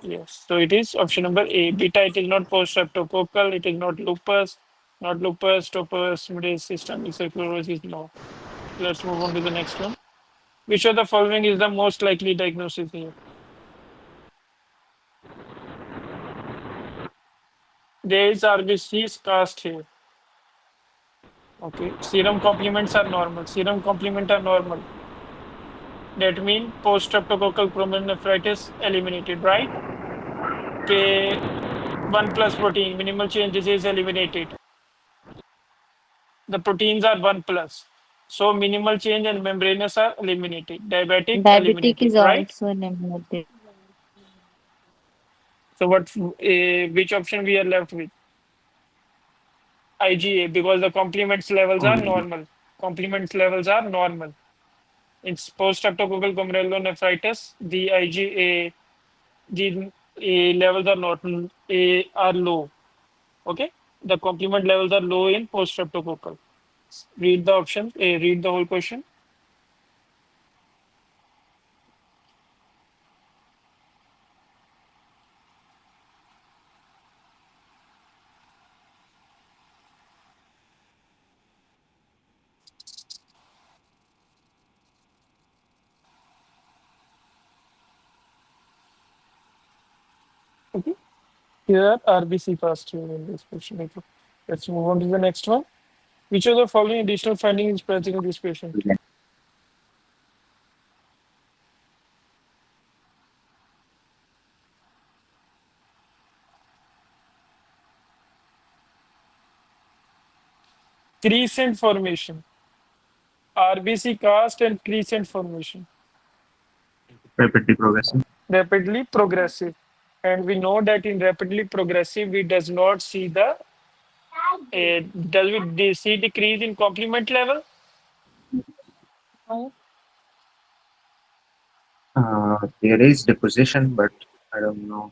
yes, so it is option number A. Beta, it is not post-streptococcal, it is not lupus, topus, systemic sclerosis, no. Let's move on to the next one. Which of the following is the most likely diagnosis here? There is RBCs cast here. Okay, serum complements are normal. Serum complement are normal. That means post-streptococcal glomerulonephritis eliminated, right? Okay, 1 plus protein, minimal change disease eliminated. The proteins are 1 plus. So minimal change and membranous are eliminated. Diabetic Diabetic is eliminated, right? also eliminated. So which option we are left with? IgA, because the complements levels are normal. Complements levels are normal. It's post-streptococcal glomerulonephritis. The IgA the levels are not are low. Okay, the complement levels are low in post-streptococcal. Read the option. Read the whole question. Okay. Here RBC fast here in this question. Okay. Let's move on to the next one. Which of the following additional findings is present in this patient? Crescent formation. RBC cast and crescent formation. Rapidly progressive. Rapidly progressive. And we know that in rapidly progressive, we does not see the does we see decrease in complement level? There is deposition, but I don't know.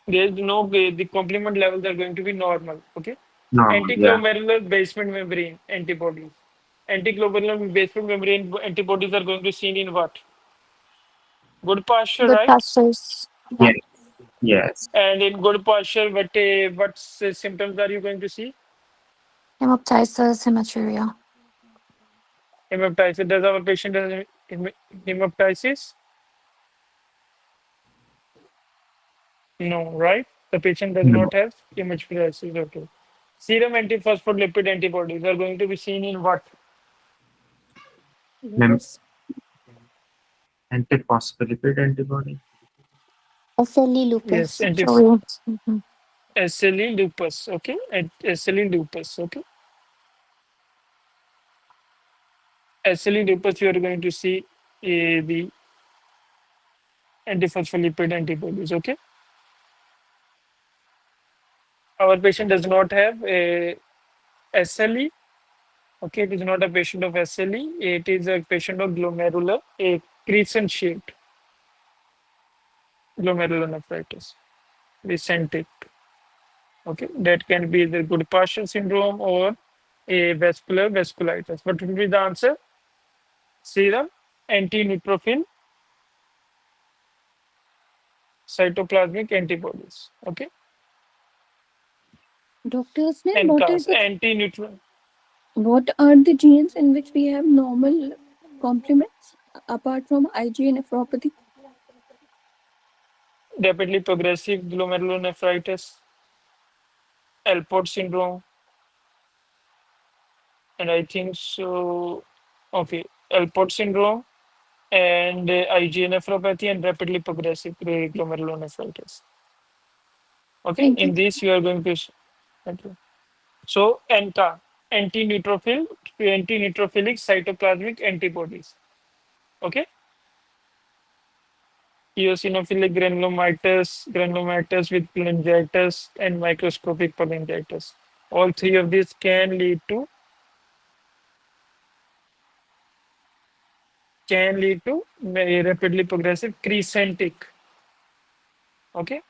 There is no the complement levels are going to be normal. Okay. Normal, yeah. Antiglomerular basement membrane antibodies. Antiglomerular basement membrane antibodies are going to be seen in what? Good posture, Good right? pastures. Yeah. Yes. Yes. And in good posture, what symptoms are you going to see? Hemoptysis, hematuria. Hemoptysis. Does our patient have hemoptysis? No, right? The patient does No. not have hemoptysis. Okay. Serum antiphospholipid antibodies are going to be seen in what? Mem- Lupus. Antiphospholipid antibody. SLE Yes, lupus. anti So, mhm. SLE lupus. Okay, and SLE lupus. Okay, SLE lupus. You are going to see the antiphospholipid antibodies. Okay, our patient does not have a SLE. Okay, it is not a patient of SLE. It is a patient of glomerular, a crescent shaped glomerulonephritis, recentric. Okay, that can be the good partial syndrome or a vascular vasculitis. What will be the answer? Serum anti-neutrophil cytoplasmic antibodies. Okay, Dr. Snell, and CAS anti-neutron. what are the genes in which we have normal complements apart from IgA nephropathy? Rapidly progressive glomerulonephritis, Alport syndrome, and I think so. Okay, Alport syndrome and IgA nephropathy and rapidly progressive glomerulonephritis. Okay, Thank in you. this you are going to. Okay. So ANCA, anti-neutrophilic cytoplasmic antibodies. Okay, eosinophilic granulomatous with cholangitis and microscopic cholangitis. All three of these can lead to a rapidly progressive crescentic. Okay,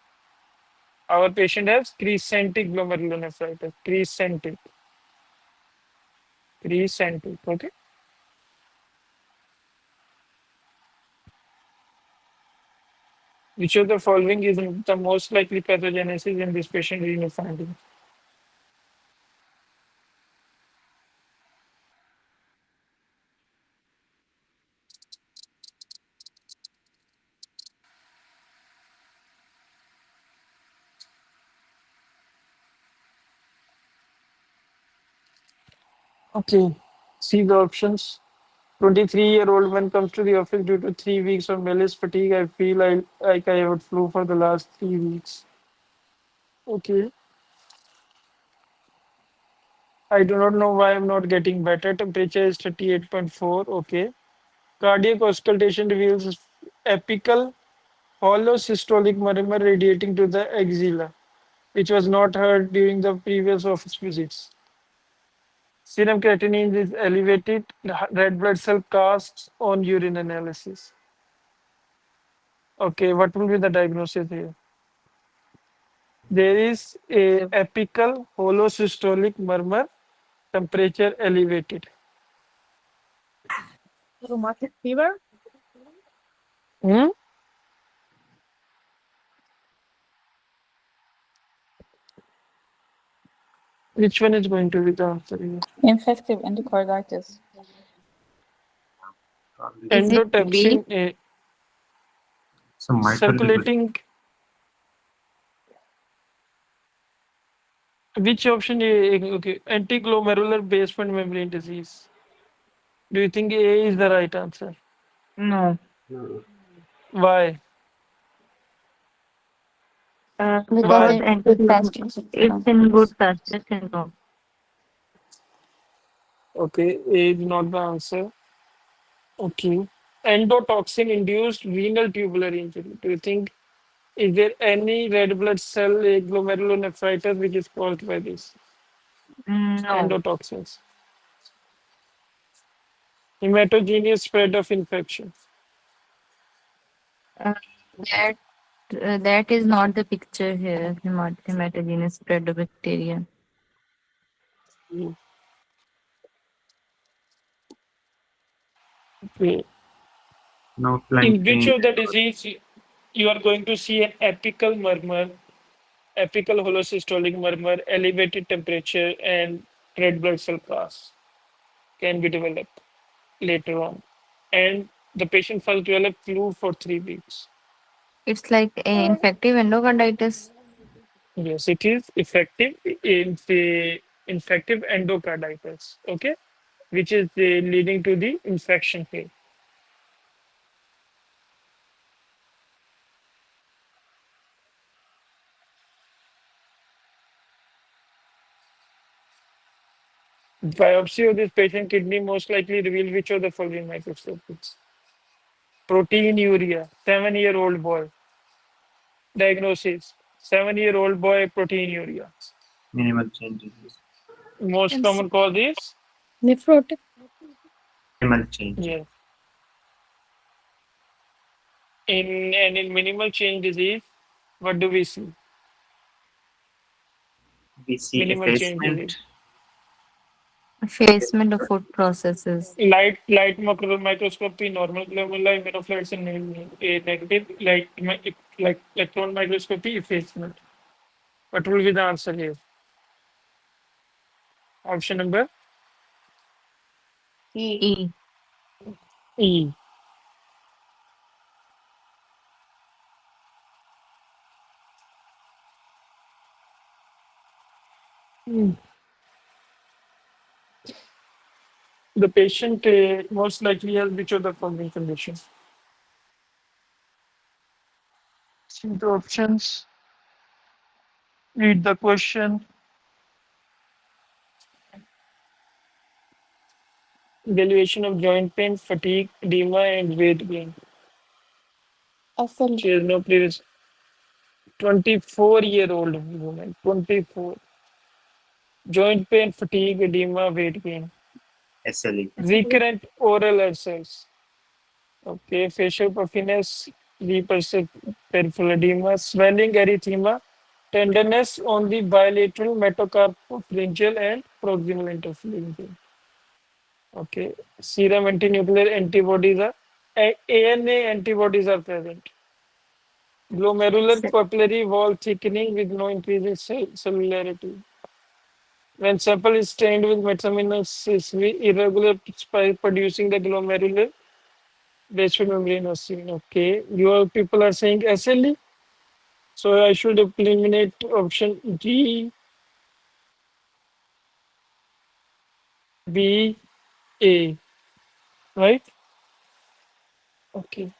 our patient has crescentic glomerulonephritis. Crescentic. Okay. Which of the following is the most likely pathogenesis in this patient renal finding? Okay, see the options. 23-year-old man comes to the office due to 3 weeks of malaise fatigue. I feel like I have flu for the last 3 weeks. Okay. I do not know why I'm not getting better. Temperature is 38.4. Okay. Cardiac auscultation reveals apical hollow systolic murmur radiating to the axilla, which was not heard during the previous office visits. Serum creatinine is elevated. Red blood cell casts on urine analysis. Okay, what will be the diagnosis here? There is a apical holosystolic murmur, temperature elevated. Rheumatic fever? Hmm? Which one is going to be the answer here? Infective endocarditis. Is it B? Endotoxin, So mitral circulating. Which option? Okay, antiglomerular basement membrane disease. Do you think A is the right answer? No. Why? Because Why? it's in good pasture syndrome. Okay, A is not the answer. Okay. Endotoxin induced renal tubular injury. Do you think is there any red blood cell glomerulonephritis which is caused by this No. endotoxins? Hematogenous spread of infection. Uh, that that is not the picture here. Hematogenous spread of bacteria. Okay. no flying In which pain. of the disease you are going to see an apical murmur, apical holosystolic murmur, elevated temperature, and red blood cell class can be developed later on. And the patient first develop flu for 3 weeks. It's like a infective endocarditis. Yes, it is effective in the infective endocarditis, okay, which is leading to the infection here. Biopsy of this patient kidney most likely reveal which of the following microscopies. Proteinuria, 7-year-old boy. Diagnosis, 7-year-old boy proteinuria. Minimal changes. Most common cause is? Nephrotic. Minimal changes. Yes. In minimal change disease, what do we see? We see Minimal change effacement. disease. Effacement of food processes. Light microscopy, normal glomeruli, immunofluorescence, and a negative like electron microscopy, effacement. What will be the answer here? Option number E. E. Hmm. The patient most likely has which of the following conditions? See the options. Read the question. Evaluation of joint pain, fatigue, edema, and weight gain. She has no previous. 24-year-old woman. 24. Joint pain, fatigue, edema, weight gain. SLE. Recurrent oral ulcers. Okay, facial puffiness, peripheral edema, swelling, erythema, tenderness on the bilateral metacarpopharyngeal and proximal interpharyngeal. Okay, serum antinuclear antibodies are ANA antibodies are present. Glomerular papillary wall thickening with no increase in cellularity. When sample is stained with metaminous irregular producing the glomerular basement membrane was seen. Okay, your people are saying SLE, so I should eliminate option D, B, A, right? Okay.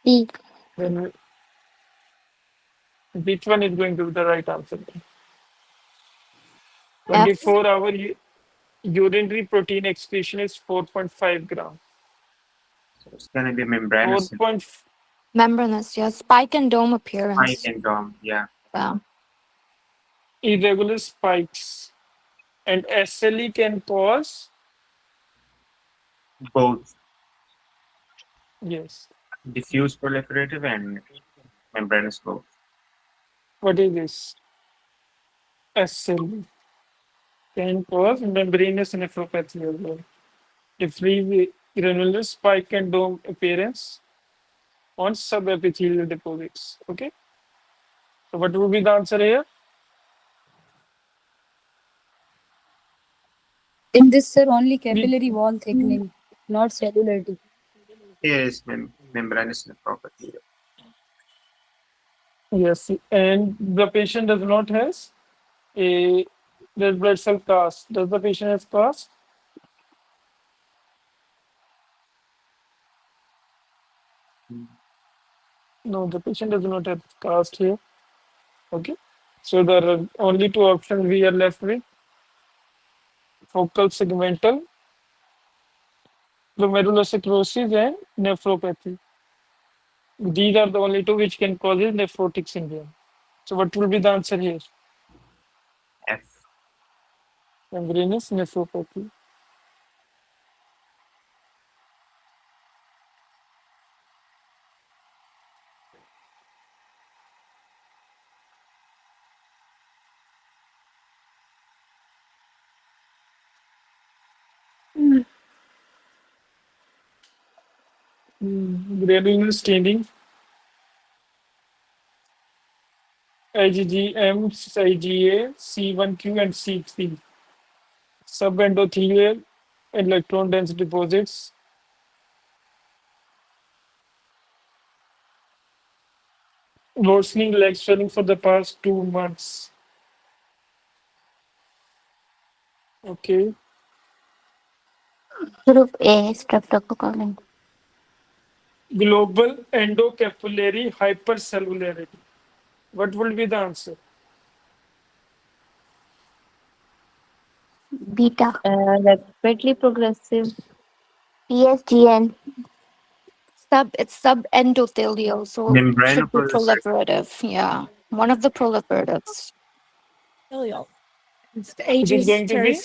E. Then Which one is going to be the right answer? F. 24-hour urinary protein excretion is 4.5 grams. So it's going to be membranous 4. Membranous, yeah. Spike and dome spike appearance. and dome. Yeah. Yeah. Irregular spikes. And SLE can cause, Both yes. diffuse proliferative and membranous both. What is this? SLE can cause membranous nephropathy as well. Diffuse granular spike and dome appearance on subepithelial deposits. Okay. So what would be the answer here? In this, sir, only capillary wall thickening, not cellularity. Here is membranous nephropathy. Yes, and the patient does not has a red blood cell cast. Does the patient has cast? No, the patient does not have cast here. Okay. So there are only two options we are left with: focal segmental glomerulosclerosis and nephropathy. These are the only two which can cause nephrotic syndrome. So what will be the answer here? F. Membranous nephropathy. Granular staining, IgM, IgA, C1q, and C3. Subendothelial electron dense deposits. Worsening leg swelling for the past 2 months. Okay. Group A, streptococcal. Global endocapillary hypercellularity. What will be the answer? Beta. Rapidly progressive. PSGN. It's subendothelial, so it should be Membranoproliferative. proliferative. Yeah. One of the proliferatives. It is going to be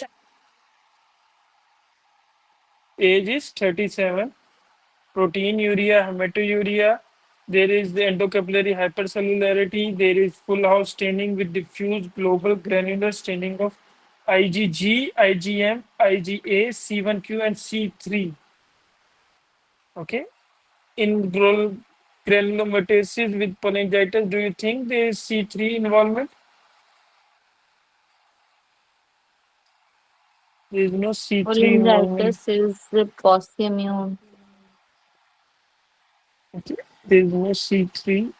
age is 37. Proteinuria, hematuria. There is the endocapillary hypercellularity. There is full house staining with diffuse global granular staining of IgG, IgM, IgA, C1q, and C3. Okay. In granulomatosis with polyangiitis, do you think there is C3 involvement? There is no C3 involvement. Cholangitis is post-immune. Okay. There is no C3.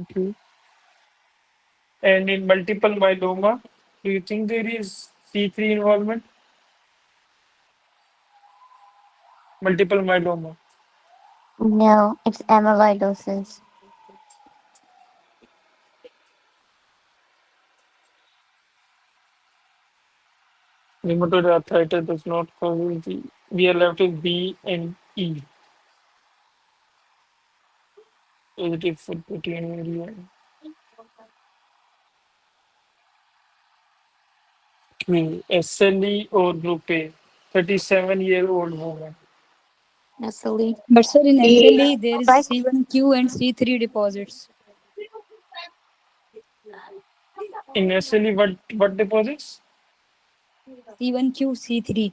Okay. And in multiple myeloma, do you think there is C3 involvement? Multiple myeloma. No, it's amyloidosis. Rheumatoid arthritis does not cause the. We are left with B and E. Positive for proteinuria. Okay. SLE or group A. 37-year-old woman. SLE. But sir, in SLE, there is Right. C1q and C3 deposits. In SLE, what deposits? C1q, C3.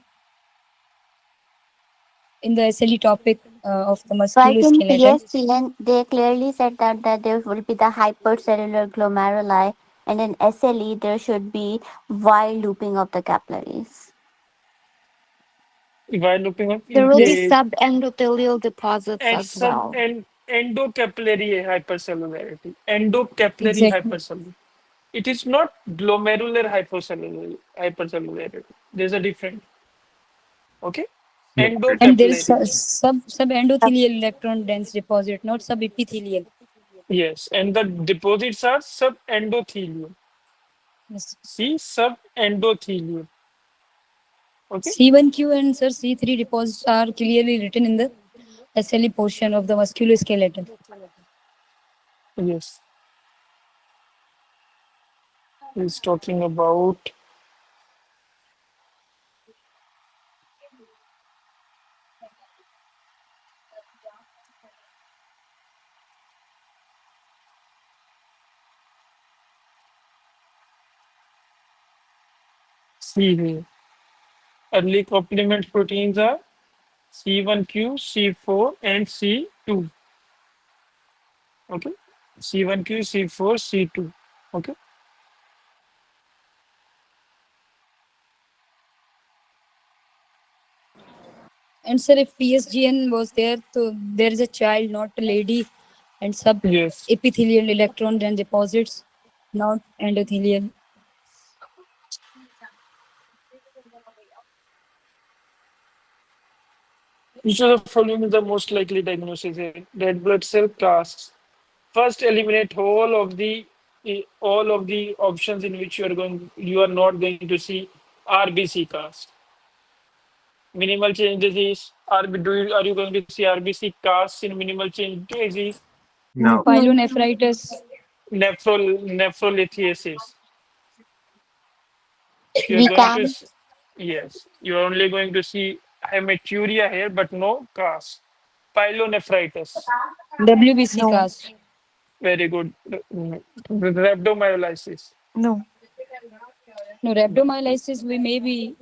In the SLE topic of the Right in musculoskeletal. PSCN, they clearly said that there will be the hypercellular glomeruli, and in SLE, there should be Y looping of the capillaries. While looking up There in will be Yes. subendothelial deposits and as well. endocapillary hypercellularity. Endocapillary Exactly. hypercellularity. It is not glomerular hypercellularity. There's a difference. Okay. Yeah. And there is Endocapillary. subendothelial electron dense deposit, not subepithelial. Yes, and the deposits are subendothelial. Yes. See, subendothelial. Okay. C1q and sir C3 deposits are clearly written in the SLE portion of the musculoskeletal. Yes. He's talking about C here. Early complement proteins are C1q, C4, and C2. Okay. C1q, C4, C2. Okay. And sir, if PSGN was there, so there is a child, not a lady, and sub Yes. epithelial electron then deposits, not endothelial. Which of the following is the most likely diagnosis here? Red blood cell casts. First, eliminate all of the options in which you are not going to see RBC cast. Minimal change disease. Are you going to see RBC casts in minimal change disease? No. Pyelonephritis. Nephrolithiasis. You're We going to can. yes, you're only going to see hematuria here, but no cast. Pyelonephritis. WBC No. cast. Very good. Rhabdomyolysis. No. No, rhabdomyolysis we may be.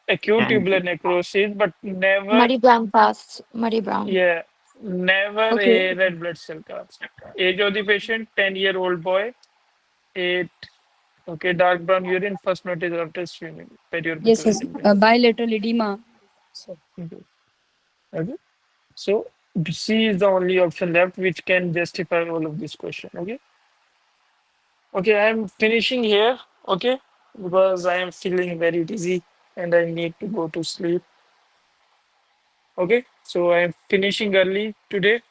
Acute And tubular necrosis, but never, Muddy brown cast. Muddy brown. yeah, never Okay. a red blood cell cast. Age of the patient, 10-year-old boy, 8, okay, dark brown urine, first notice after swimming, Yes, yes. periorbital. Bilateral edema. So Okay. So C is the only option left which can justify all of this question. Okay. Okay, I am finishing here. Okay, because I am feeling very dizzy and I need to go to sleep. Okay, so I am finishing early today.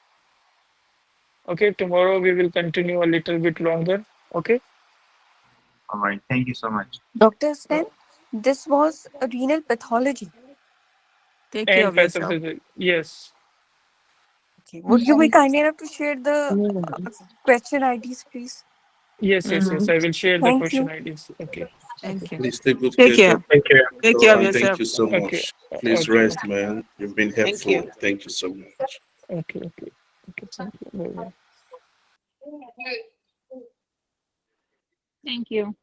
Okay, tomorrow we will continue a little bit longer. Okay. all right. Thank you so much. Dr. Stan, this was a renal pathology. Take care And of yourself. pathophysiology. Yes. Okay. Would you be kind enough to share the question IDs, please? Yes, yes, yes. I will share the Thank question you. IDs. Okay. Thank you. Please take good Take care, care. Dr. Thank you. Take care of And thank yourself. you so Okay. much. Please Okay. rest, man. You've been Thank you. helpful. Thank you so much. Okay. Okay. Okay. Thank you. Bye-bye. Thank you.